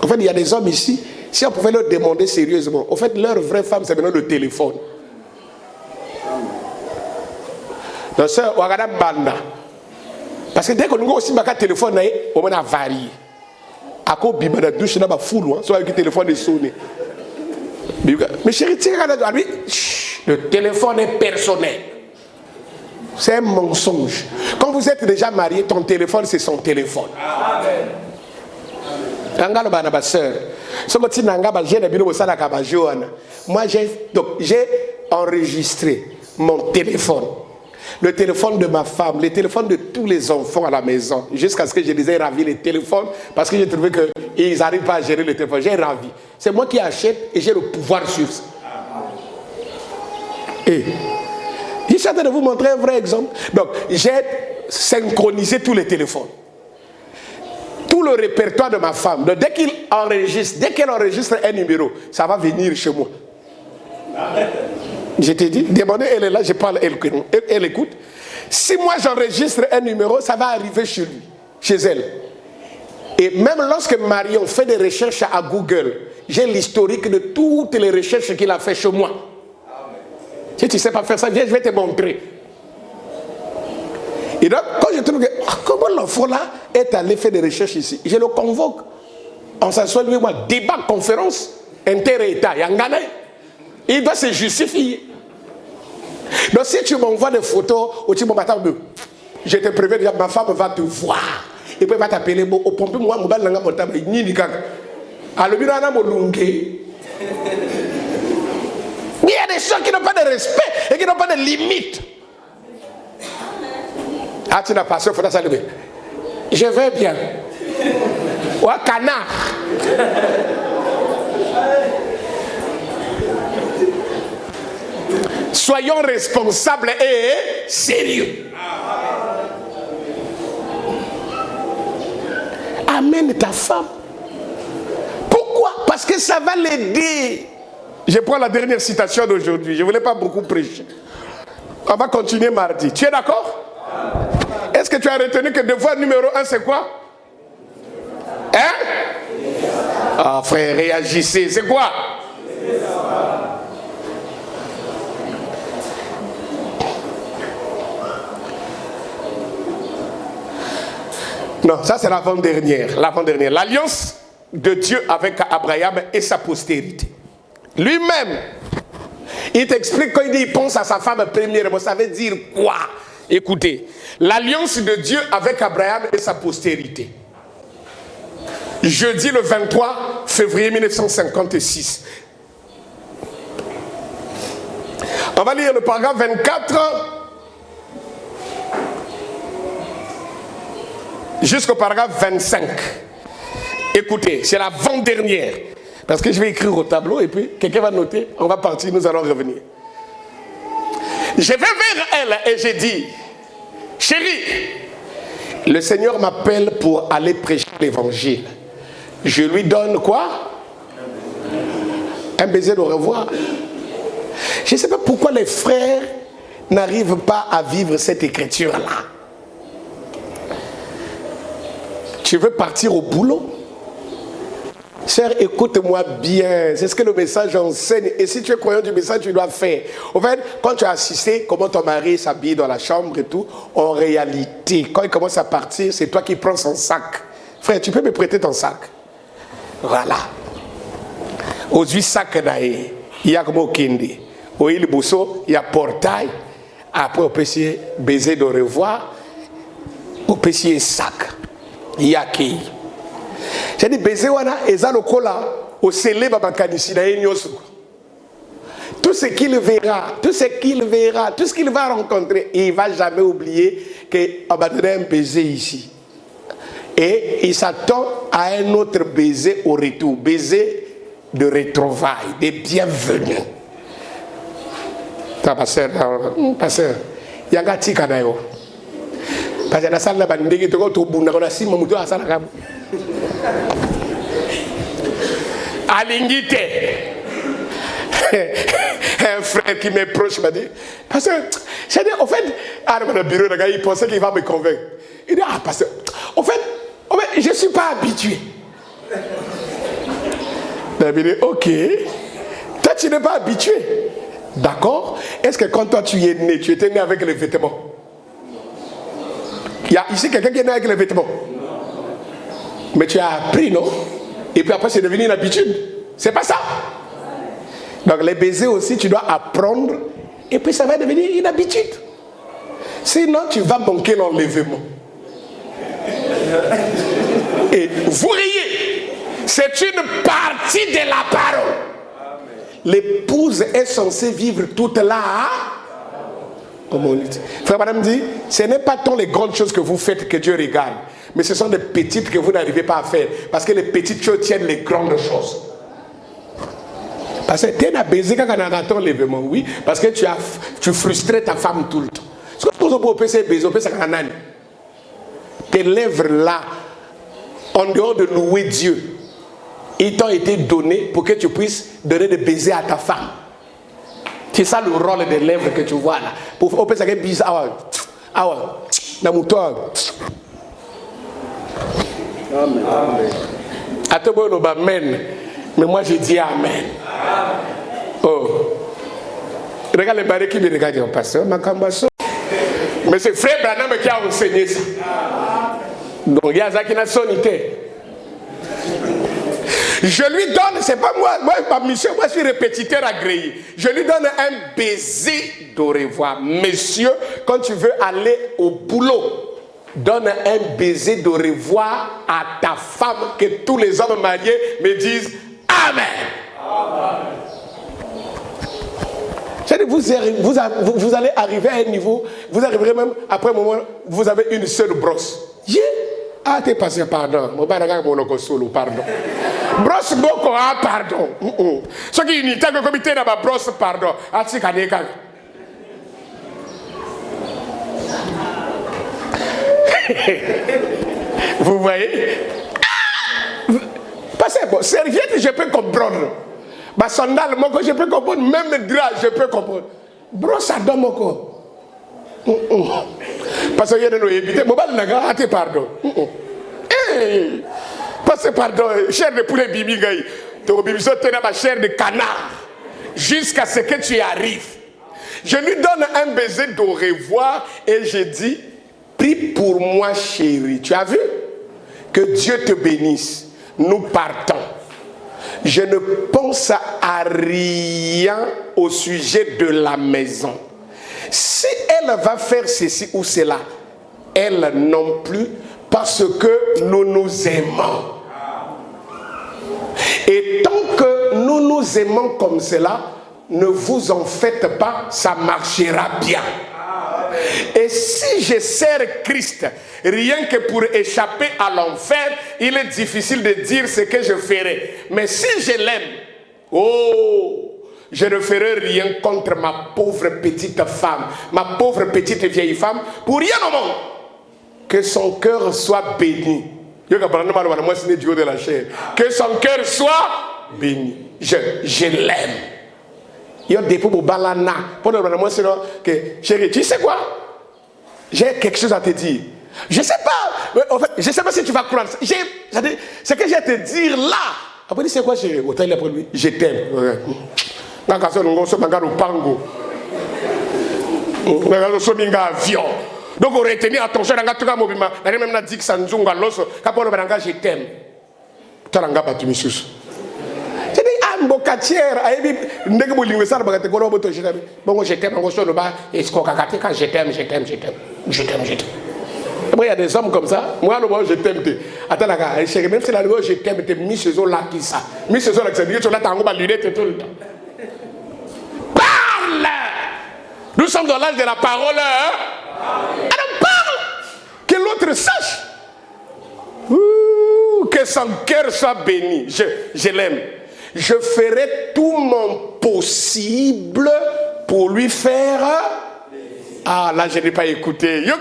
S1: En fait, il y a des hommes ici, si on pouvait leur demander sérieusement, en fait, leur vraie femme, c'est maintenant le téléphone. Donc, ça, on regarde Banda. Parce que dès qu'on a aussi un téléphone, on a varié. À quoi Biba la douche, on a full, soit avec le téléphone est sonné. Mais chérie, le téléphone est personnel. C'est un mensonge. Quand vous êtes déjà marié, ton téléphone, c'est son téléphone. Moi, j'ai enregistré mon téléphone, le téléphone de ma femme, le téléphone de tous les enfants à la maison, jusqu'à ce que je les ai ravis les téléphones, parce que j'ai trouvé qu'ils n'arrivent pas à gérer le téléphone. J'ai ravi. C'est moi qui achète et j'ai le pouvoir sur ça. Et je suis en train de vous montrer un vrai exemple. Donc, j'ai synchronisé tous les téléphones. Tout le répertoire de ma femme. Donc, dès qu'elle enregistre un numéro, ça va venir chez moi. Je t'ai dit, demandez, elle est là, je parle, elle écoute. Si moi j'enregistre un numéro, ça va arriver chez lui, chez elle. Et même lorsque Marion fait des recherches à Google, j'ai l'historique de toutes les recherches qu'il a fait chez moi. Si tu ne sais pas faire ça, viens, je vais te montrer. Et donc, quand je trouve que, comment l'enfant là est allé faire des recherches ici, je le convoque. On s'assoit lui et moi, débat, conférence, inter-État, Yangane. Il doit se justifier. Donc si tu m'envoies des photos, je te préviens déjà, ma femme va te voir. Et puis elle va t'appeler, au pompe, moi, je vais te faire ni ni kaka. Alors, il y a des gens qui n'ont pas de respect et qui n'ont pas de limite. Ah, tu n'as pas ça, il faut ça lever. Je vais bien. Ou un canard. Soyons responsables et sérieux. Amène ta femme. Pourquoi? Parce que ça va l'aider. Je prends la dernière citation d'aujourd'hui. Je ne voulais pas beaucoup prêcher. On va continuer mardi. Tu es d'accord? Est-ce que tu as retenu que devoir numéro 1, c'est quoi? Hein? Ah, frère, réagissez. C'est quoi? Non, ça c'est l'avant-dernière. L'avant-dernière. L'alliance de Dieu avec Abraham et sa postérité. Lui-même, il t'explique quand il dit il pense à sa femme premièrement. Ça veut dire quoi? Écoutez, l'alliance de Dieu avec Abraham et sa postérité. Jeudi le 23 février 1956. On va lire le paragraphe 24 jusqu'au paragraphe 25. Écoutez, c'est l'avant-dernière. Parce que je vais écrire au tableau et puis quelqu'un va noter, on va partir, nous allons revenir. Je vais vers elle et j'ai dit, chérie, le Seigneur m'appelle pour aller prêcher l'évangile. Je lui donne quoi? Un baiser de revoir. Je ne sais pas pourquoi les frères n'arrivent pas à vivre cette écriture-là. Tu veux partir au boulot? Sœur, écoute-moi bien. C'est ce que le message enseigne. Et si tu es croyant du message, tu dois faire. En fait, quand tu as assisté comment ton mari s'habille dans la chambre et tout, en réalité, quand il commence à partir, c'est toi qui prends son sac. Frère, tu peux me prêter ton sac? Voilà. Aux 8 sacs d'ailleurs, il y a comme Kindi. Au île Bousso, il y a portail. Après, on peut essayer baiser de revoir. On peut essayer sac. Il y a qui? J'ai dit, baiser wana, eza lokola, au sélé babakanisi na enyosu. Tout ce qu'il verra, tout ce qu'il va rencontrer, il ne va jamais oublier qu'on va donner un baiser ici. Et il s'attend à un autre baiser au retour, baiser de retrouvailles, de bienvenue. Pasteur, il y a un petit canaille. Parce que la salle là-bas, il y a un petit canaille. Alingite. Un frère qui m'est proche m'a dit, parce que, j'ai dit, en fait, le bureau, le gars, il pensait qu'il va me convaincre. Il dit, ah, parce que, en fait, je ne suis pas habitué. Il dit, ok, toi tu n'es pas habitué. D'accord? Est-ce que quand toi tu es né, tu étais né avec les vêtements? Il y a ici quelqu'un qui est né avec les vêtements. Mais tu as appris, non? Et puis après, c'est devenu une habitude. C'est pas ça. Donc les baisers aussi, tu dois apprendre. Et puis ça va devenir une habitude. Sinon, tu vas manquer l'enlèvement. Et vous riez. C'est une partie de la parole. L'épouse est censée vivre toute là. Comme on dit. Frère madame dit, ce n'est pas tant les grandes choses que vous faites que Dieu regarde. Mais ce sont des petites que vous n'arrivez pas à faire. Parce que les petites choses tiennent les grandes choses. Parce que tu as baisé quand on a ton lèvement, oui. Parce que tu frustrais ta femme tout le temps. Ce que tu peux faire, baiser, tes lèvres là, en dehors de louer Dieu, ils t'ont été donnés pour que tu puisses donner des baisers à ta femme. C'est ça le rôle des lèvres que tu vois là. Pour faire ça, bise, Amen. Mais moi, je dis Amen. Oh. Regarde les barils qui me regardent, oh, pasteur, Makambaso. Mais c'est frère Branham qui a enseigné ça. Donc, il y a ça qui n'a sonité. Je lui donne, c'est pas moi, ma mission, moi je suis répétiteur agréé. Je lui donne un baiser de revoir. Monsieur, quand tu veux aller au boulot, donne un baiser de revoir à ta femme, que tous les hommes mariés me disent Amen. Vous allez arriver à un niveau, vous arriverez même après un moment, vous avez une seule brosse. Ah, t'es passé, pardon. Pardon. Brosse beaucoup, ah, pardon. Ce qui est une comité dans ma brosse, pardon. Ah, tu sais, vous voyez? Passez, bon, serviette, je peux comprendre. Ma sandale, je peux comprendre. Même le drap, je peux comprendre. Brosse à dame, parce qu'il y a des évités. Pardon. Parce que, pardon, chair de poulet bibi, tu as ma chair de canard. Jusqu'à ce que tu y arrives. Je lui donne un baiser de revoir et je dis, prie pour moi, chérie. Tu as vu? Que Dieu te bénisse. Nous partons. Je ne pense à rien au sujet de la maison. Si elle va faire ceci ou cela, elle non plus, parce que nous nous aimons. Et tant que nous nous aimons comme cela, ne vous en faites pas, ça marchera bien. Et si je sers Christ, rien que pour échapper à l'enfer, il est difficile de dire ce que je ferai. Mais si je l'aime, oh, je ne ferai rien contre ma pauvre petite femme, ma pauvre petite vieille femme, pour rien au monde. Que son cœur soit béni. Que son cœur soit béni. Je l'aime. Chérie, tu sais quoi? J'ai quelque chose à te dire. Je sais pas. En fait, je sais pas si tu vas croire. Ce que j'ai à te dire là. Après, c'est quoi, chérie? Je t'aime. Donc, on retenait attention à tout le monde. On a même dit que ça nous a dit que je t'aime. Je dis, ah, mbokatière, je t'aime. Après, il y a des hommes comme ça. Moi, je t'aime. Attends, même si la loi, je t'aime, tu es mis chez eux là qui ça. Mis chez eux là qui ça. Tu as ta lunette tout le temps. Parle! Nous sommes dans l'âge de la parole. Alors parle! Que l'autre sache. Que son cœur soit béni. Je l'aime. Je ferai tout mon possible pour lui faire. Ah, là, je n'ai pas écouté. Je dis,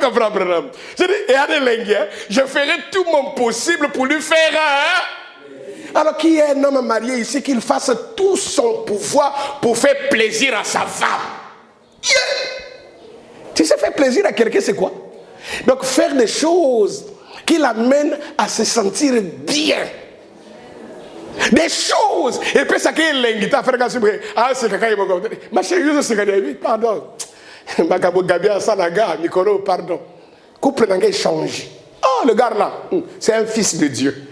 S1: je ferai tout mon possible pour lui faire. Alors, qui est un homme marié ici, qu'il fasse tout son pouvoir pour faire plaisir à sa femme? Tu sais, faire plaisir à quelqu'un, c'est quoi? Donc, faire des choses qui l'amènent à se sentir bien. Des choses. Et puis, ça qui est l'ingité à faire ah, c'est quelqu'un qui m'a dit, ma chérie, je sais pardon. Pardon. Couple n'a pas changé. Oh, le gars là, c'est un fils de Dieu.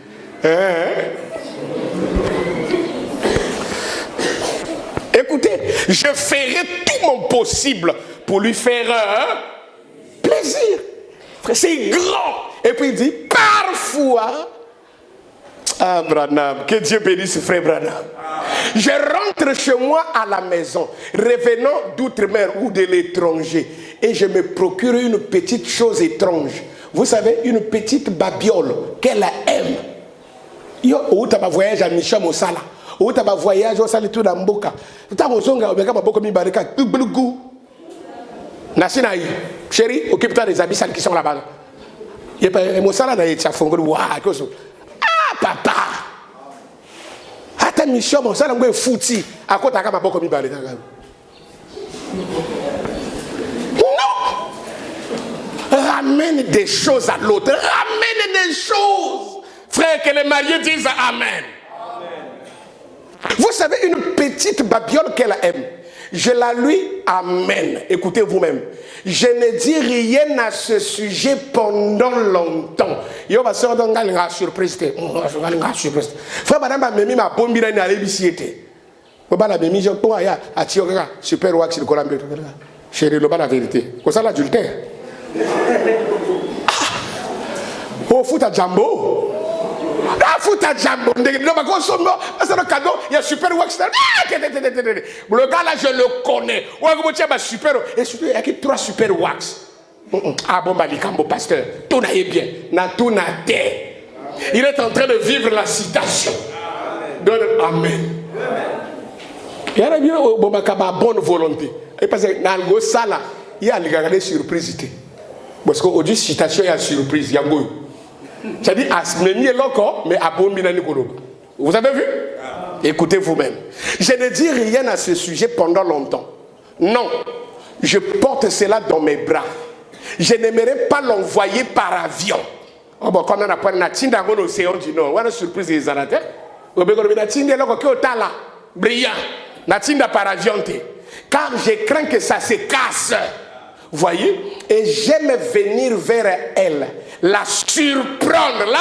S1: Écoutez, je ferai tout mon possible pour lui faire plaisir. C'est grand. Et puis il dit, parfois, ah, Branham, que Dieu bénisse frère Branham. Je rentre chez moi à la maison, revenant d'outre-mer ou de l'étranger, et je me procure une petite chose étrange. Vous savez, une petite babiole qu'elle aime. Yo, où tu vas voyage à Michel Mosala, où tu vas voyage au Sali tout dans Mboka. Tu as besoin de beaucoup de barika, tout le goût. Nasinaï, chérie, occupe-toi des habits sales qui sont là-bas. Il y a Mosala dans les tchafongos, waouh, papa, ta mission, mon ça est foutu. À quoi t'as qu'à m'avoir commis balai? Non. Ramène des choses à l'autre. Ramène des choses. Frère, que les mariés disent Amen. Vous savez, une petite babiole qu'elle aime. Je la lui amène. Écoutez vous-même. Je ne dis rien à ce sujet pendant longtemps. Yo va se rendre à surprise. Frère madame m'a mis ma bombe dans la bisiété. Oba la mimi je toi ya atioka super wax le colambe. Chérie, le pas la vérité. Comme ça l'adultère. Oh fout à Jambo. Ah, fout à Jambo. C'est le cadeau. Il y a super wax. Le gars là, je le connais. Super. Et surtout, il y a que 3 super wax. Ah bon, Balikambo, pasteur. Tout n'a bien. Na tout n'a té. Il est en train de vivre la citation. Donne Amen. Il y a bien bonne volonté. Et parce que dans le sala, il y a des surprises. Parce qu'aujourd'hui, citation, il y a surprise. Il y a c'est-à-dire, mais à bon vous avez vu? Écoutez vous-même. Je ne dis rien à ce sujet pendant longtemps. Non. Je porte cela dans mes bras. Je n'aimerais pas l'envoyer par avion. Oh bon, comme on a parlé de l'océan du Nord, on a une surprise des Anatères. On a brillant. Par avion. Car je crains que ça se casse. Voyez? Et j'aime venir vers elle. La surprendre. Là,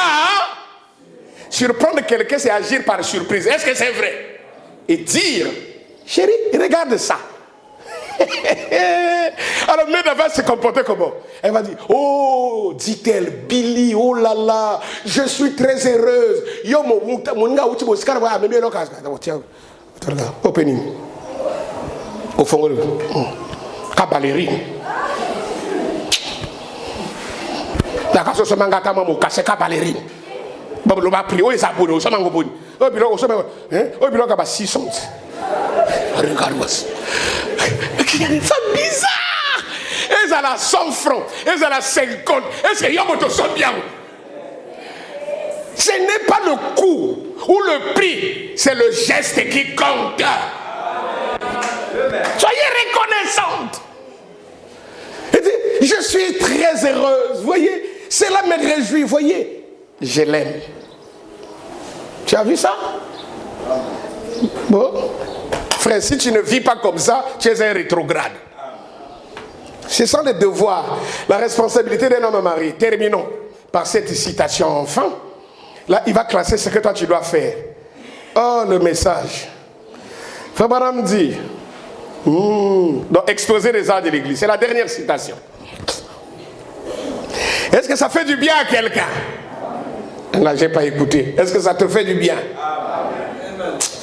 S1: surprendre quelqu'un, c'est agir par surprise. Est-ce que c'est vrai? Et dire, chérie, regarde ça. Alors, Meda va se comporter comment? Elle va dire, oh, dit-elle, Billy, oh là là, je suis très heureuse. Yo, mon gars, opening. Au fond, cabalérie. D'accord, ce mangata maman casse cabalérie. Bon, le va prier, oh, ils abonnent, au samango bon. Oh, bilo, au samango, hein? Oh, bilo, kaba 600. Regarde-moi ça. Il y a des femmes bizarres. Elles ont la 100 francs, elles ont la 50. Est-ce que Yomoto sont bien? Ce n'est pas le coût ou le prix, c'est le geste qui compte. Soyez reconnaissante. Je suis très heureuse. Voyez, cela me réjouit. Voyez, je l'aime. Tu as vu ça? Bon, frère, si tu ne vis pas comme ça, tu es un rétrograde. Ce sont les devoirs, la responsabilité d'un homme marié. Terminons par cette citation enfin. Là, il va classer ce que toi tu dois faire. Oh, le message. Frère Branham dit, donc exposer les arts de l'église. C'est la dernière citation. Est-ce que ça fait du bien à quelqu'un? Là, je n'ai pas écouté. Est-ce que ça te fait du bien?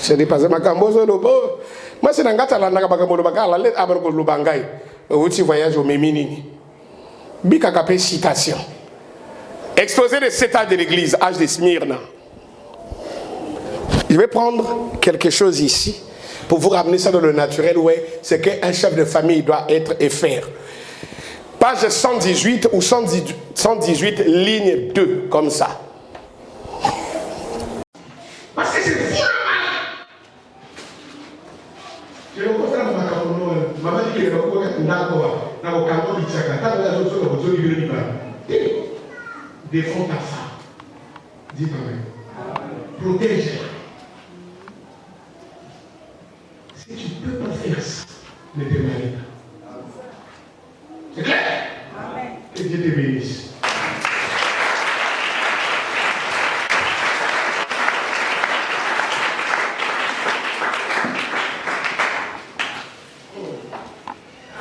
S1: Je dis pas ça. Moi, c'est dans le voyage au Méminini. Bikakapé citation. Exposé les 7 ans de l'église, âge de Smyrna. Je vais prendre quelque chose ici pour vous ramener ça dans le naturel. Ouais, c'est qu'un chef de famille doit être et faire. Page 118 ou 118, ligne 2, comme ça. Parce que c'est fou le mal. Je ne comprends pas ma maman dit que le coco est dans le canton du Tchaka. Quand on a d'autres choses, on va dire défends ta femme. Dis Amen. Protège-la. Si tu ne peux pas faire ça, ne te marie pas. C'est clair? Amen. Que Dieu te bénisse.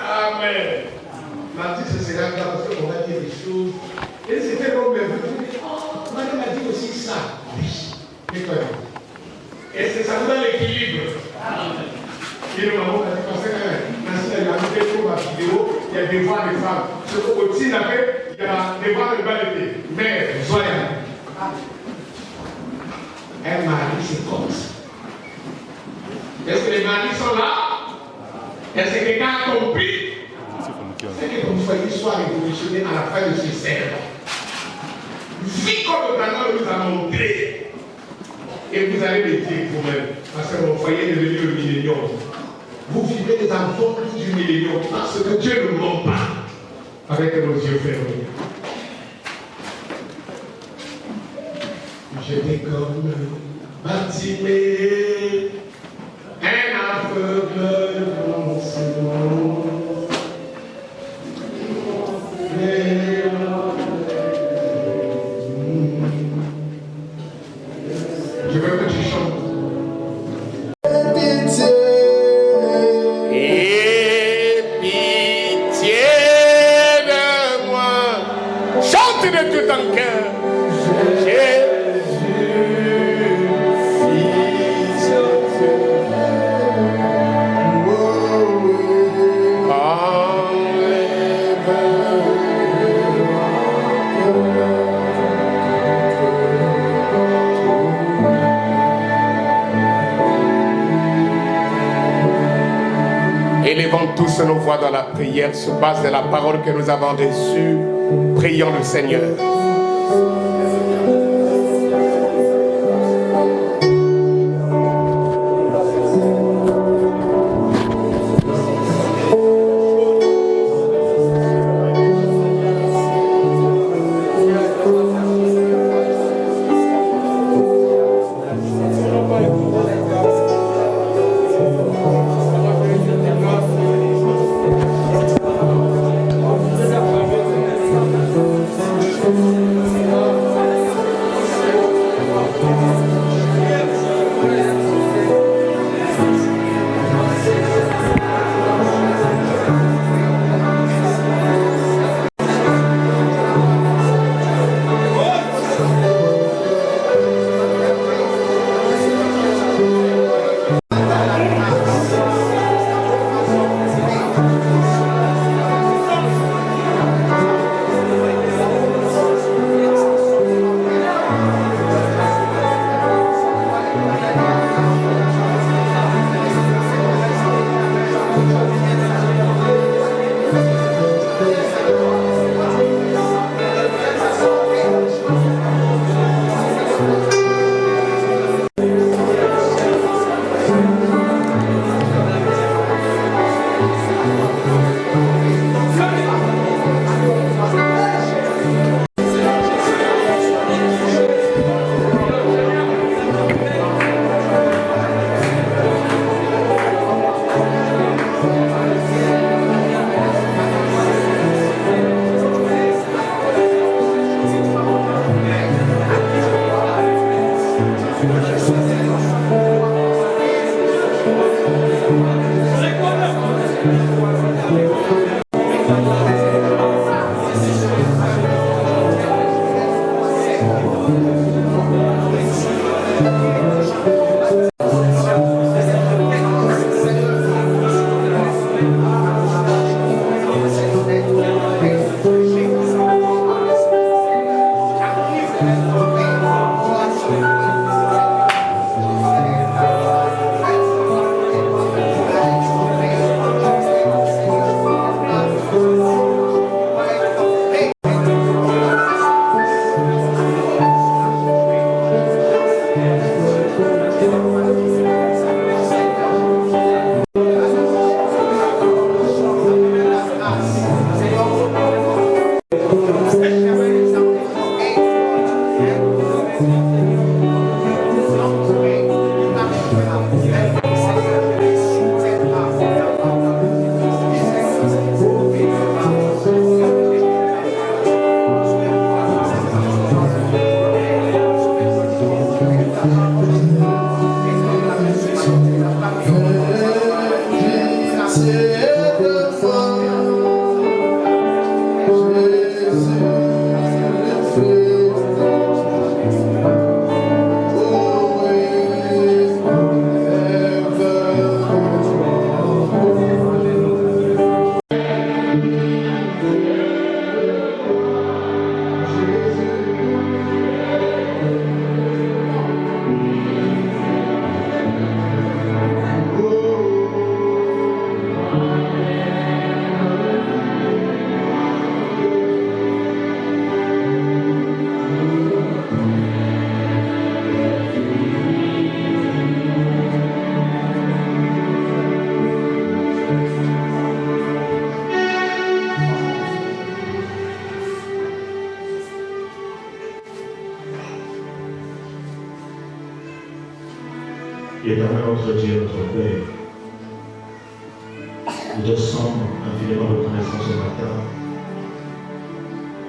S1: Amen. Mardi, ce sera là parce qu'on va dire des choses. Et c'était comme le oh, madame m'a dit aussi ça. Oui. Et c'est ça dans l'équilibre. Et le maman a dit parce que Nancy a mis trop ma vidéo, il y a des voix de femmes. Au-dessus, il y a des voix de balité. Mais, soyez. Un mari, c'est comme ça. Est-ce que les maris sont là? Est-ce que quelqu'un a compris? C'est que ton foyer soit révolutionné à la fin de ce cercle. Vie comme le Canada nous a montré. Et vous allez le dire vous-même. Parce que mon foyer est devenu le millénium. Vous vivez des enfants du millénium parce que Dieu ne ment pas. Avec nos yeux fermés. J'étais comme Bartimée. Je veux que tu chantes. Aie pitié de moi. Chante de tout ton cœur. Élevons tous nos voix dans la prière sur base de la parole que nous avons reçue. Prions le Seigneur.
S3: Éternel notre Dieu, notre Père, Nous sommes infiniment reconnaissants ce matin.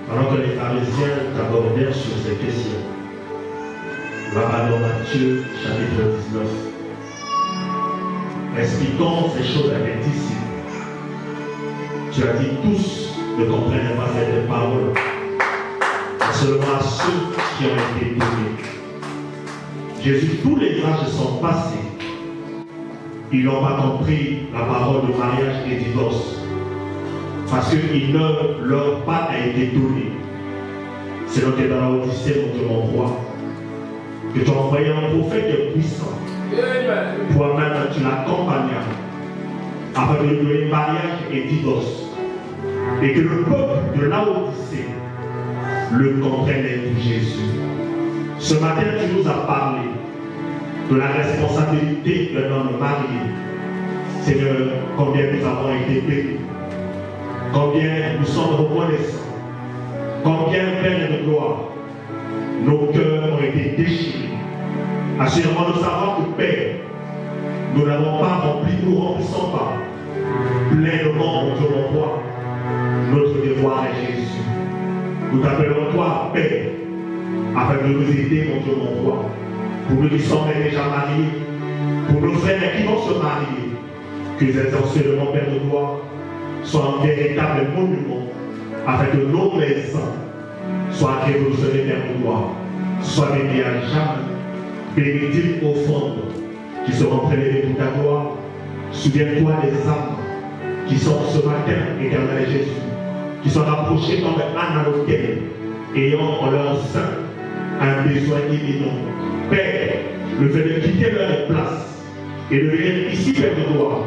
S3: Pendant que les pharisiens t'abordèrent sur ces questions, là-bas dans Matthieu chapitre 19, expliquons ces choses à tes disciples. Tu as dit tous ne comprennent pas cette parole, mais seulement à ceux qui ont été donnés. Jésus, tous les âges sont passés. Ils n'ont pas compris la parole de mariage et divorce, parce qu'il ne leur pas été donné. C'est donc dans la Odyssée, mon Dieu, mon roi, que tu as envoyé un prophète puissant. Toi-même, tu l'accompagnas afin de lui donner mariage et divorce. Et que le peuple de la Odyssée le comprenait pour Jésus. Ce matin, tu nous as parlé de la responsabilité d'un homme marié. Seigneur, combien nous avons été bénis, combien nous sommes reconnaissants, combien, Père de gloire, nos cœurs ont été déchirés. Assurément, nous savons que, Père, nous n'avons pas rempli, nous ne remplissons pas pleinement, mon Dieu, mon roi, notre devoir est Jésus. Nous t'appelons toi, Père, afin de nous aider, mon Dieu, mon roi, pour nous qui sommes déjà mariés, pour nos frères qui vont se marier, que les enseignements, Père de gloire, soient un véritable monument, afin que nos maisons soient révolutionnées, Père de gloire, soient bénies à jamais, bénédictes au fond, qui seront prélevées pour ta gloire. Souviens-toi des âmes qui sont ce matin, éternel Jésus, qui sont approchées comme un à l'autel, ayant en leur sein un besoin imminent. Père, le fait de quitter leur place et de venir ici, Père de gloire,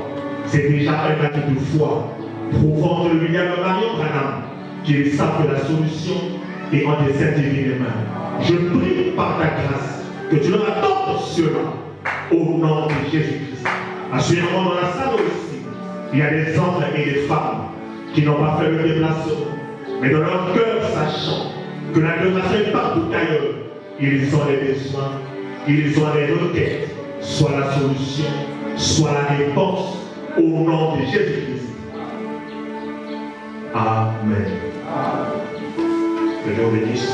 S3: c'est déjà un acte de foi, prouvant que le William Marion Branham, qu'ils savent que la solution est entre tes divines mains. Je prie par ta grâce que tu leur accordes cela au nom de Jésus-Christ. Assurément, dans la salle aussi, il y a des hommes et des femmes qui n'ont pas fait le déplacement, mais dans leur cœur, sachant que la déplacement est partout ailleurs, ils ont des besoins, ils ont des requêtes, soit la solution, soit la réponse, au nom de Jésus-Christ. Amen. Que Dieu bénisse.